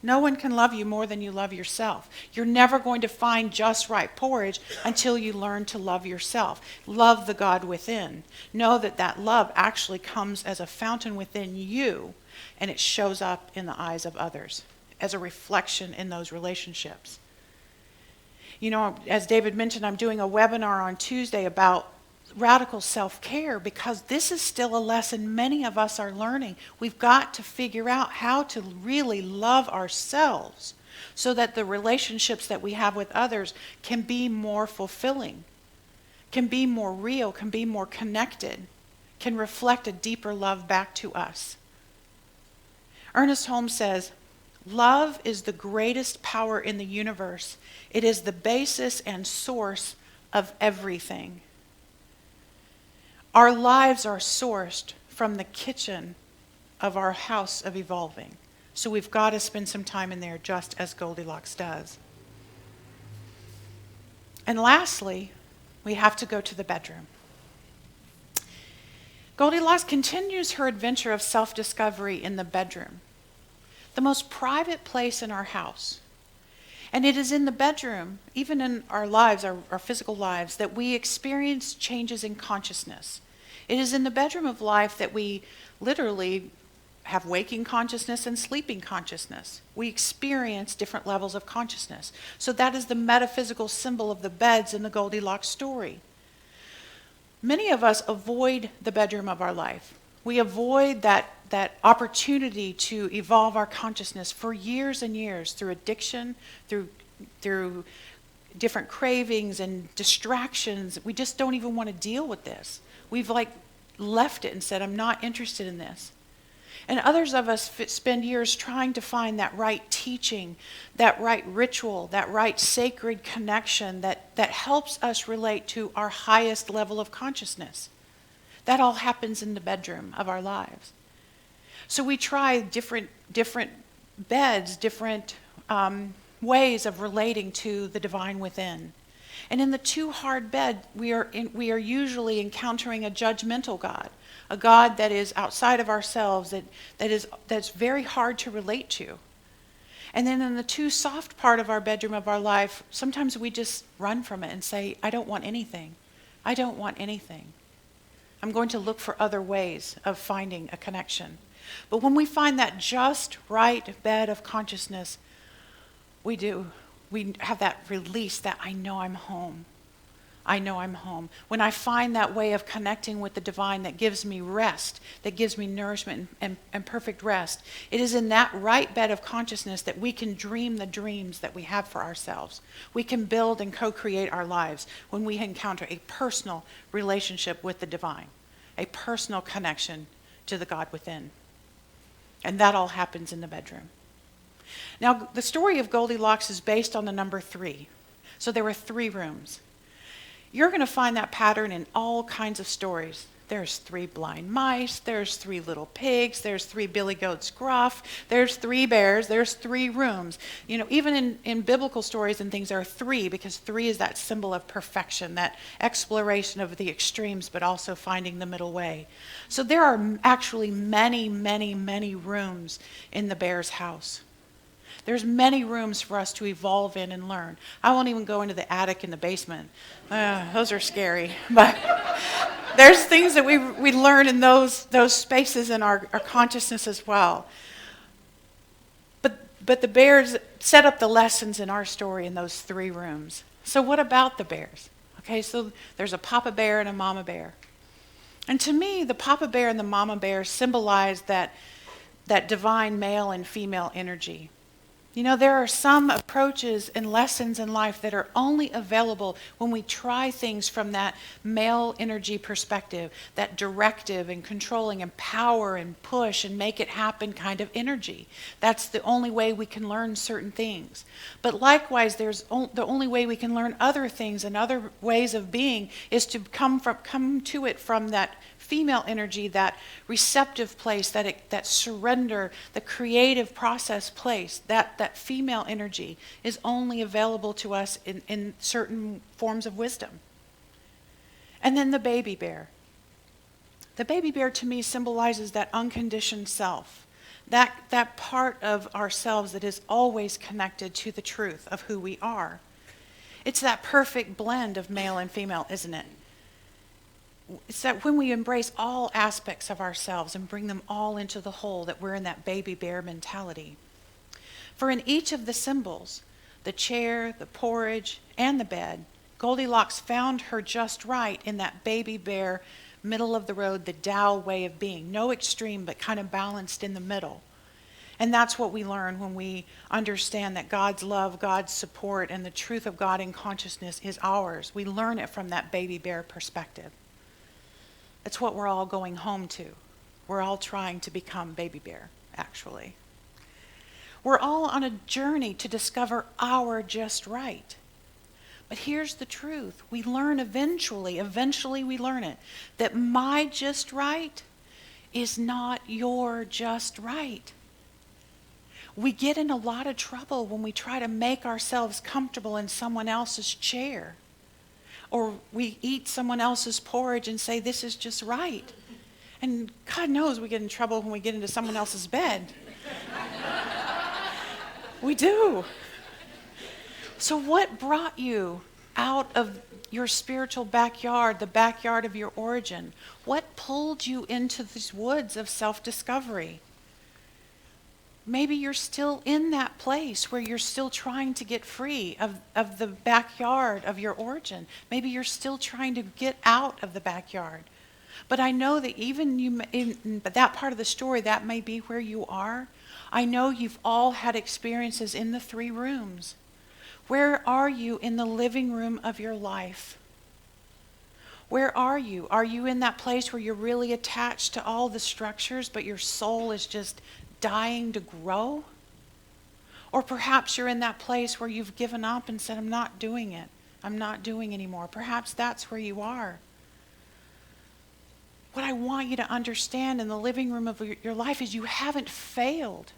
No one can love you more than you love yourself. You're never going to find just right porridge until you learn to love yourself. Love the God within. Know that that love actually comes as a fountain within you, and it shows up in the eyes of others as a reflection in those relationships. You know, as David mentioned, I'm doing a webinar on Tuesday about radical self-care, because this is still a lesson many of us are learning. We've got to figure out how to really love ourselves so that the relationships that we have with others can be more fulfilling, can be more real, can be more connected, can reflect a deeper love back to us. Ernest Holmes says, "Love is the greatest power in the universe. It is the basis and source of everything." Our lives are sourced from the kitchen of our house of evolving. So we've got to spend some time in there, just as Goldilocks does. And lastly, we have to go to the bedroom. Goldilocks continues her adventure of self-discovery in the bedroom, the most private place in our house. And it is in the bedroom, even in our lives, our physical lives, that we experience changes in consciousness. It is in the bedroom of life that we literally have waking consciousness and sleeping consciousness. We experience different levels of consciousness. So that is the metaphysical symbol of the beds in the Goldilocks story. Many of us avoid the bedroom of our life. We avoid that opportunity to evolve our consciousness for years and years through addiction, through different cravings and distractions. We just don't even want to deal with this. We've left it and said, I'm not interested in this. And others of us spend years trying to find that right teaching, that right ritual, that right sacred connection that helps us relate to our highest level of consciousness. That all happens in the bedroom of our lives. So we try different beds, different ways of relating to the divine within. And in the too hard bed, we are usually encountering a judgmental God, a God that is outside of ourselves, that's very hard to relate to. And then in the too soft part of our bedroom of our life, sometimes we just run from it and say, I don't want anything. I don't want anything. I'm going to look for other ways of finding a connection. But when we find that just right bed of consciousness, we have that release that I know I'm home. I know I'm home. When I find that way of connecting with the divine that gives me rest, that gives me nourishment and perfect rest, it is in that right bed of consciousness that we can dream the dreams that we have for ourselves. We can build and co-create our lives when we encounter a personal relationship with the divine, a personal connection to the God within. And that all happens in the bedroom. Now, the story of Goldilocks is based on the number 3. So there were 3 rooms. You're going to find that pattern in all kinds of stories. There's 3 blind mice, there's 3 little pigs, there's 3 billy goats gruff, there's 3 bears, there's 3 rooms. You know, even in biblical stories and things, there are 3, because 3 is that symbol of perfection, that exploration of the extremes, but also finding the middle way. So there are actually many, many, many rooms in the bear's house. There's many rooms for us to evolve in and learn. I won't even go into the attic and the basement. Those are scary. But there's things that we learn in those spaces in our consciousness as well. But the bears set up the lessons in our story in those 3 rooms. So what about the bears? Okay, so there's a papa bear and a mama bear. And to me, the papa bear and the mama bear symbolize that divine male and female energy. You know, there are some approaches and lessons in life that are only available when we try things from that male energy perspective, that directive and controlling and power and push and make it happen kind of energy. That's the only way we can learn certain things. But likewise, the only way we can learn other things and other ways of being is to come to it from that female energy, that receptive place, that surrender, the creative process place. That female energy is only available to us in certain forms of wisdom. And then the baby bear. The baby bear to me symbolizes that unconditioned self, that part of ourselves that is always connected to the truth of who we are. It's that perfect blend of male and female, isn't it? It's that when we embrace all aspects of ourselves and bring them all into the whole, that we're in that baby bear mentality. For in each of the symbols, the chair, the porridge, and the bed, Goldilocks found her just right in that baby bear, middle of the road, the Tao way of being. No extreme, but kind of balanced in the middle. And that's what we learn when we understand that God's love, God's support, and the truth of God in consciousness is ours. We learn it from that baby bear perspective. It's what we're all going home to. We're all trying to become baby bear, actually. We're all on a journey to discover our just right. But here's the truth. We learn eventually we learn it, that my just right is not your just right. We get in a lot of trouble when we try to make ourselves comfortable in someone else's chair. Or we eat someone else's porridge and say, this is just right. And God knows we get in trouble when we get into someone else's bed. We do. So what brought you out of your spiritual backyard, the backyard of your origin? What pulled you into these woods of self-discovery? Maybe you're still in that place where you're still trying to get free of the backyard of your origin. Maybe you're still trying to get out of the backyard. But I know that even in that part of the story, that may be where you are. I know you've all had experiences in the 3 rooms. Where are you in the living room of your life? Where are you? Are you in that place where you're really attached to all the structures, but your soul is just dying to grow? Or perhaps you're in that place where you've given up and said, I'm not doing it. I'm not doing anymore. Perhaps that's where you are. What I want you to understand in the living room of your life is you haven't failed.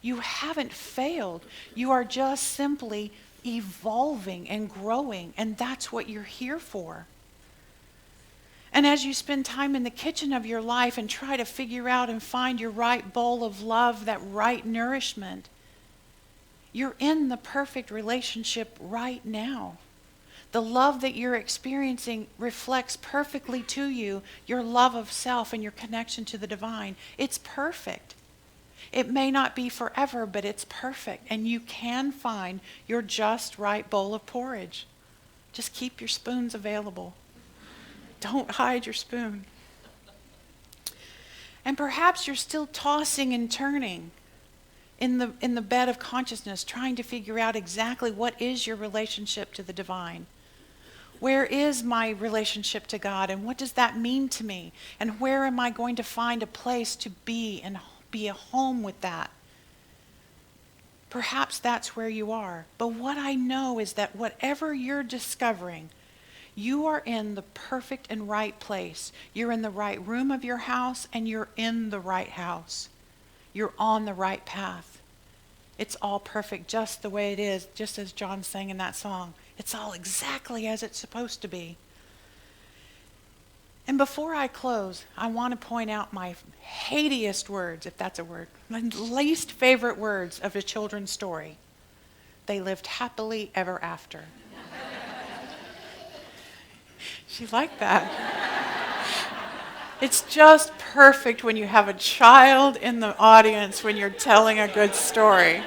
You haven't failed. You are just simply evolving and growing, and that's what you're here for. And as you spend time in the kitchen of your life and try to figure out and find your right bowl of love, that right nourishment, you're in the perfect relationship right now. The love that you're experiencing reflects perfectly to you your love of self and your connection to the divine. It's perfect. It may not be forever, but it's perfect. And you can find your just right bowl of porridge. Just keep your spoons available. Don't hide your spoon. And perhaps you're still tossing and turning in the bed of consciousness, trying to figure out exactly what is your relationship to the divine. Where is my relationship to God, and what does that mean to me? And where am I going to find a place to be and be a home with that? Perhaps that's where you are. But what I know is that whatever you're discovering, you are in the perfect and right place. You're in the right room of your house, and you're in the right house. You're on the right path. It's all perfect just the way it is, just as John sang in that song. It's all exactly as it's supposed to be. And before I close, I want to point out my hatiest words, if that's a word, my least favorite words of a children's story. They lived happily ever after. She liked that. It's just perfect when you have a child in the audience when you're telling a good story.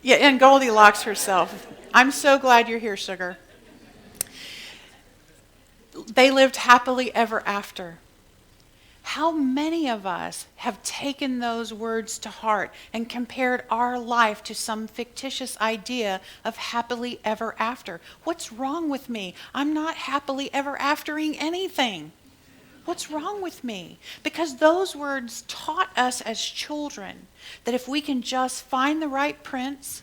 Yeah, and Goldilocks herself. I'm so glad you're here, sugar. They lived happily ever after. How many of us have taken those words to heart and compared our life to some fictitious idea of happily ever after? What's wrong with me? I'm not happily ever aftering anything. What's wrong with me? Because those words taught us as children that if we can just find the right prince,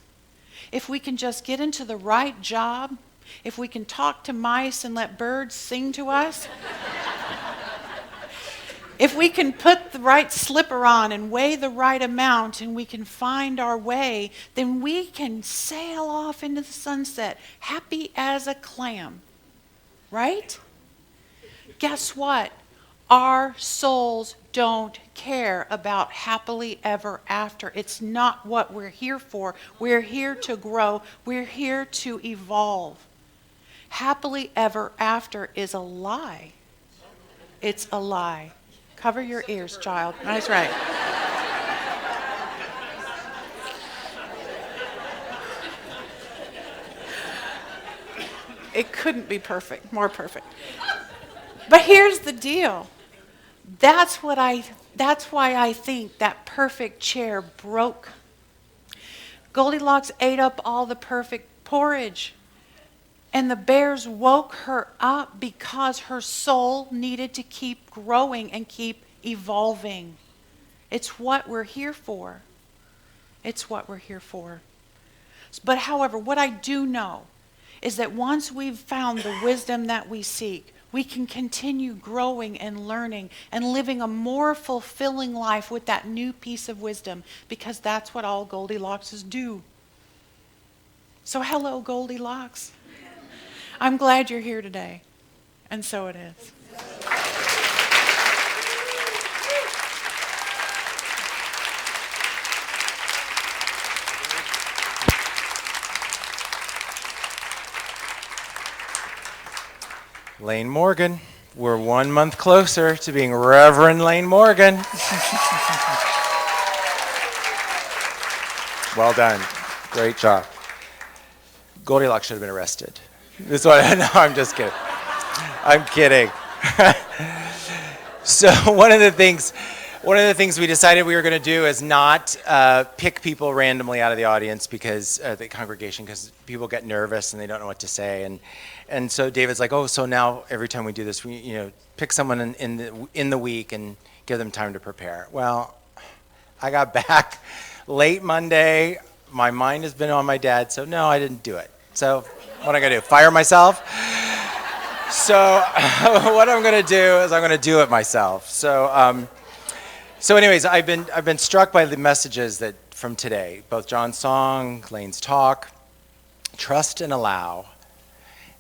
if we can just get into the right job, if we can talk to mice and let birds sing to us, if we can put the right slipper on and weigh the right amount and we can find our way, then we can sail off into the sunset, happy as a clam. Right? Guess what? Our souls don't care about happily ever after. It's not what we're here for. We're here to grow. We're here to evolve. Happily ever after is a lie. It's a lie. Cover your ears, child. That's right. It couldn't be perfect, more perfect. But here's the deal. That's why I think that perfect chair broke. Goldilocks ate up all the perfect porridge. And the bears woke her up because her soul needed to keep growing and keep evolving. It's what we're here for. It's what we're here for. But however, what I do know is that once we've found the wisdom that we seek, we can continue growing and learning and living a more fulfilling life with that new piece of wisdom, because that's what all Goldilockses do. So hello, Goldilocks. I'm glad you're here today, and so it is. Laine Morgan. We're 1 month closer to being Reverend Laine Morgan. Well done. Great job. Goldilocks should have been arrested. This one, no, I'm just kidding. I'm kidding. So one of the things we decided we were going to do is not pick people randomly out of the audience, because the congregation, because people get nervous and they don't know what to say, and so David's like, oh, so now every time we do this, we pick someone in the week and give them time to prepare. Well, I got back late Monday. My mind has been on my dad, so no, I didn't do it. So what am I going to do? Fire myself? So what I'm going to do is I'm going to do it myself. So anyways, I've been struck by the messages that from today, both John's song, Laine's talk, trust and allow.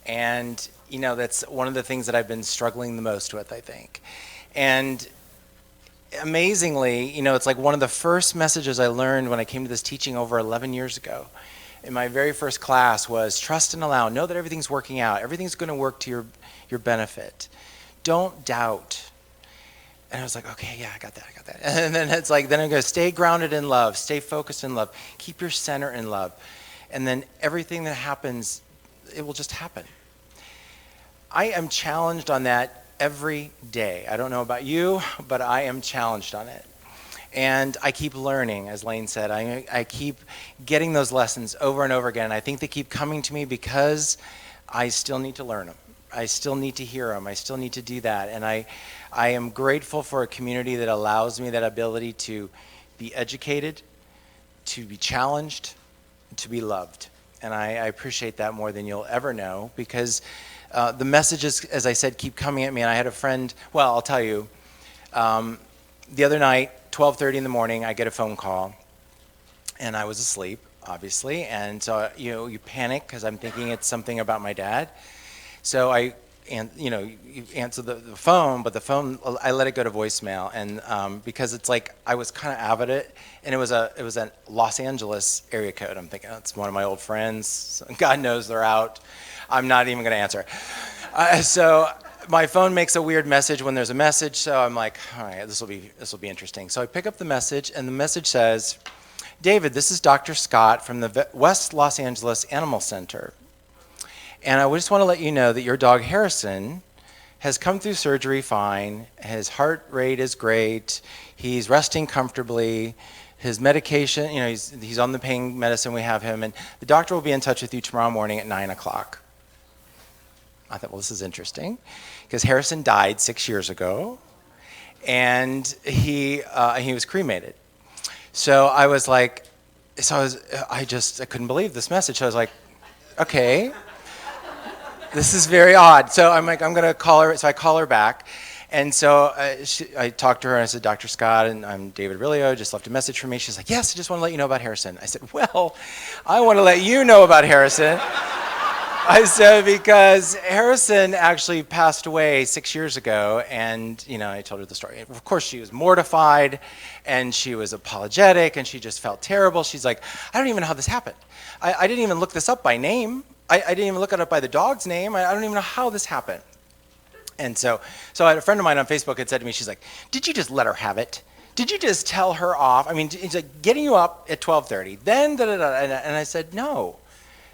And that's one of the things that I've been struggling the most with, I think. And amazingly, it's like one of the first messages I learned when I came to this teaching over 11 years ago. In my very first class was trust and allow. Know that everything's working out. Everything's going to work to your benefit. Don't doubt. And I was like, okay, yeah, I got that. And then it's like, then I'm going to stay grounded in love, stay focused in love, keep your center in love. And then everything that happens, it will just happen. I am challenged on that every day. I don't know about you, but I am challenged on it. And I keep learning, as Laine said. I keep getting those lessons over and over again. I think they keep coming to me because I still need to learn them. I still need to hear them. I still need to do that. And I am grateful for a community that allows me that ability to be educated, to be challenged, to be loved. And I appreciate that more than you'll ever know, because the messages, as I said, keep coming at me. And I had a friend, well, I'll tell you, the other night, 12:30 in the morning, I get a phone call, and I was asleep, obviously, and so you panic because I'm thinking it's something about my dad. So you answer the phone, but the phone, I let it go to voicemail, and because it's like I was kind of avid it, and it was a Los Angeles area code. I'm thinking, it's one of my old friends. God knows they're out. I'm not even going to answer. So my phone makes a weird message when there's a message, so I'm like, all right, this will be interesting. So I pick up the message, and the message says, David, this is Dr. Scott from the West Los Angeles Animal Center. And I just want to let you know that your dog Harrison has come through surgery fine. His heart rate is great. He's resting comfortably. His medication, he's on the pain medicine we have him, and the doctor will be in touch with you tomorrow morning at 9 o'clock. I thought, well, this is interesting, because Harrison died 6 years ago, and he was cremated. So I was like, I couldn't believe this message. So I was like, okay, this is very odd. So I'm like, I'm going to call her. So I call her back. And so I talked to her and I said, Dr. Scott, and I'm David Aurelio, just left a message for me. She's like, yes, I just want to let you know about Harrison. I said, well, I want to let you know about Harrison. I said, because Harrison actually passed away 6 years ago, and, I told her the story. Of course, she was mortified, and she was apologetic, and she just felt terrible. She's like, I don't even know how this happened. I didn't even look this up by name. I didn't even look it up by the dog's name. I don't even know how this happened. And so I had a friend of mine on Facebook had said to me, she's like, did you just let her have it? Did you just tell her off? I mean, it's like getting you up at 12:30, then da-da-da. And I said, no.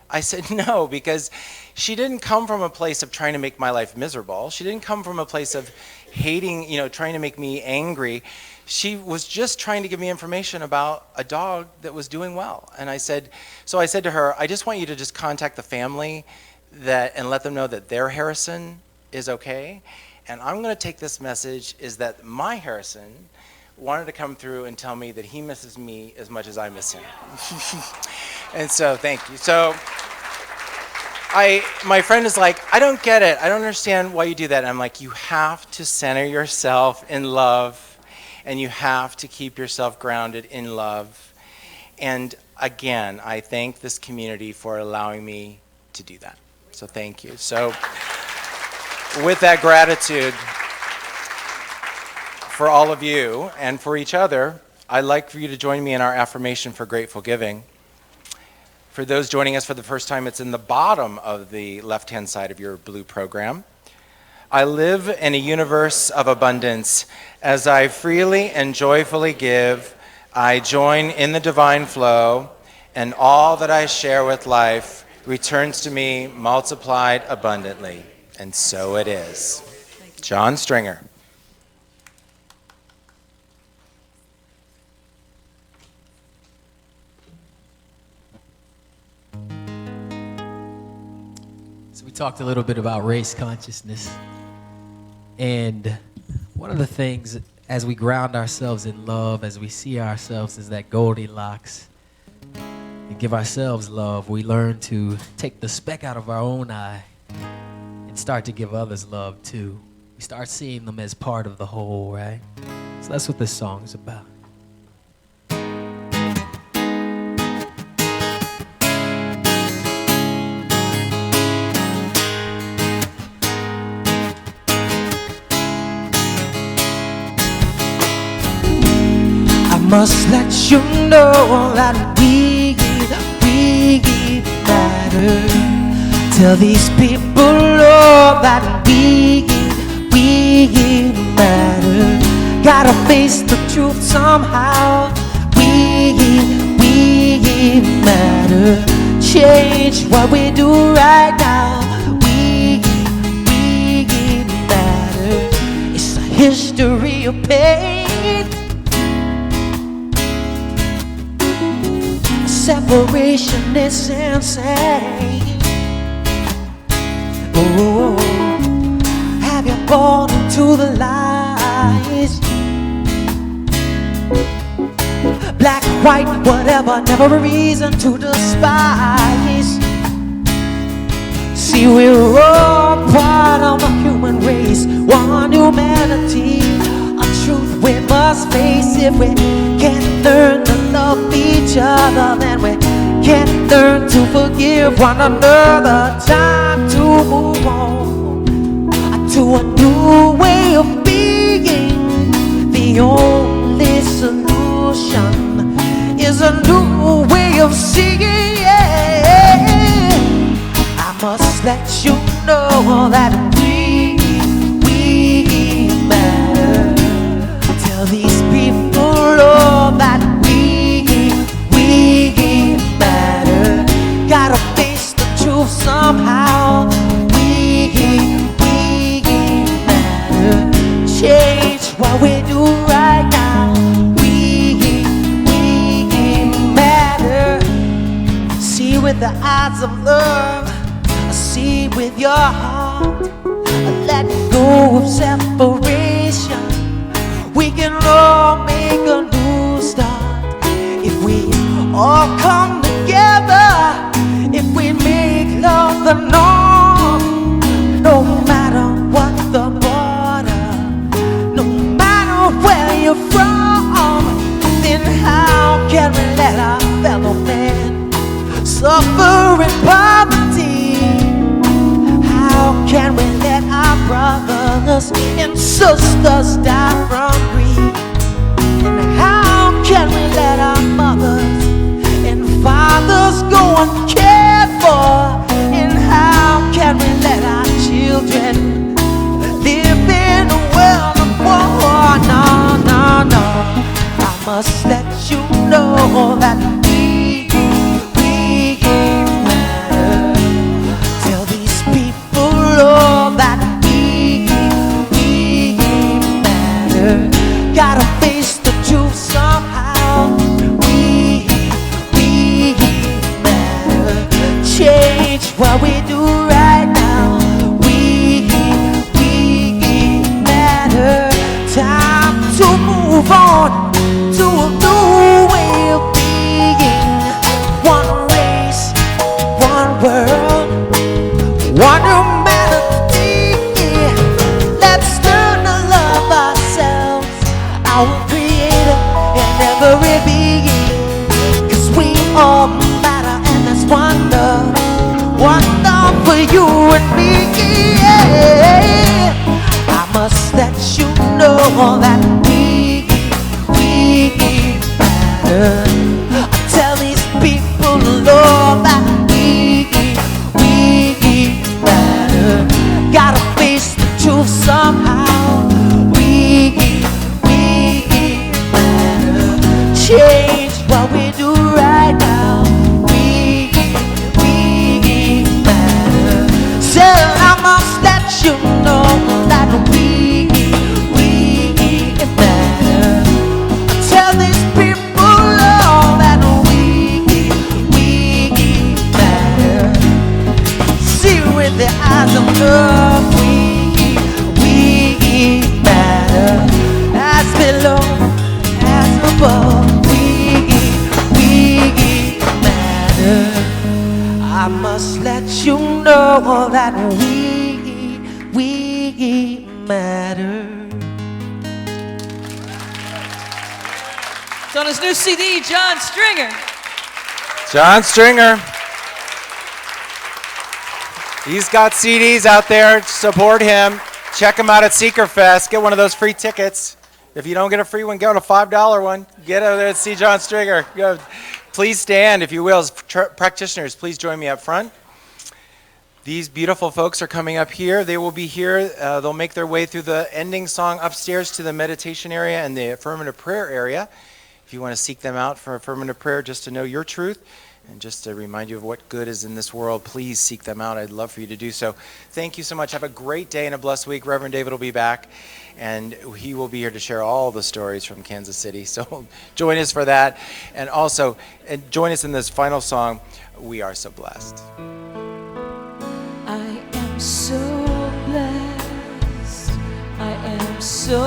I said, no, because she didn't come from a place of trying to make my life miserable. She didn't come from a place of hating, trying to make me angry. She was just trying to give me information about a dog that was doing well. And I said to her, I just want you to just contact the family and let them know that their Harrison is okay. And I'm going to take this message is that my Harrison wanted to come through and tell me that he misses me as much as I miss him. And so thank you. So my friend is like, I don't get it. I don't understand why you do that. And I'm like, you have to center yourself in love, and you have to keep yourself grounded in love. And again, I thank this community for allowing me to do that. So thank you. So with that gratitude for all of you and for each other, I'd like for you to join me in our affirmation for grateful giving. For those joining us for the first time, it's in the bottom of the left-hand side of your blue program. I live in a universe of abundance. As I freely and joyfully give, I join in the divine flow, and all that I share with life returns to me multiplied abundantly. And so it is. John Stringer. So we talked a little bit about race consciousness. And one of the things, as we ground ourselves in love, as we see ourselves as that Goldilocks, and give ourselves love, we learn to take the speck out of our own eye and start to give others love too. We start seeing them as part of the whole, right? So that's what this song is about. I must let you know that we matter. Tell these people all that we matter. Gotta face the truth somehow. We matter. Change what we do right now. We matter. It's a history of pain. Separation is insane. Oh, have you bought into the lies? Black, white, whatever, never a reason to despise. See, we're all part of the human race, one humanity, a truth we must face. If we can't learn to love each other, then we can't learn to forgive one another. Time to move on to a new way of being. The only solution is a new way of seeing. I must let you know that we matter. Tell these people all that we matter. Gotta face the truth somehow. We of love. See with your heart, let go of separation. We can all make a new start if we all come together. If we make love the norm, no matter what the border, no matter where you're from, then how can we let our fellow man suffer in poverty? How can we let our brothers and sisters die from grief? And how can we let our mothers and fathers go uncared for? And how can we let our children live in a world of war? No, no, no. I must let you know that we matter. Tell these people all that we matter. Gotta face the truth somehow. We matter. Change what we do right now. We matter. Time to move on to a new way of being. One race, one world, one humanity. Let's learn to love ourselves, our creator and every being. 'Cause we all matter and that's one love for you and me. I must let you know that we matter. Tell these people, Lord, that we matter. Gotta face the truth somehow. We matter. Change what we do right now. We matter. So I must let you know that we matter. Tell these people all that we matter. See with the eyes of love, we matter. As below, as above, we matter. I must let you know that we matter. It's on his new CD, John Stringer. John Stringer. He's got CDs out there. Support him. Check him out at Seekerfest. Get one of those free tickets. If you don't get a free one, get a $5 one. Get over there and see John Stringer. Go. Please stand, if you will, as practitioners. Please join me up front. These beautiful folks are coming up here. They will be here. They'll make their way through the ending song upstairs to the meditation area and the affirmative prayer area. If you want to seek them out for affirmative prayer, just to know your truth and just to remind you of what good is in this world, please seek them out. I'd love for you to do so. Thank you so much. Have a great day and a blessed week. Reverend David will be back, and he will be here to share all the stories from Kansas City. So join us for that. And also, join us in this final song, We Are So Blessed. I am so blessed. I am so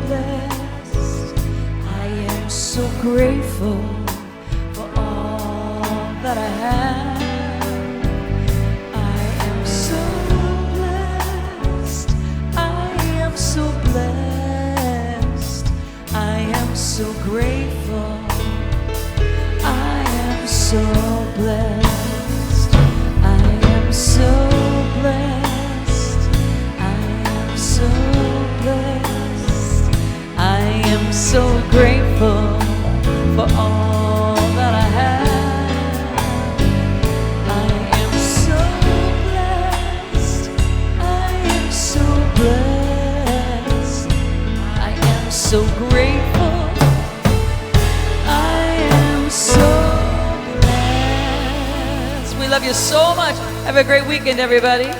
blessed. I am so grateful for all that I have. I am so blessed. I am so blessed. I am so grateful. I am so blessed. I am so blessed. I am so blessed. I am so grateful for all that I have. I am so blessed. I am so blessed. I am so grateful. I am so blessed. We love you so much. Have a great weekend, everybody.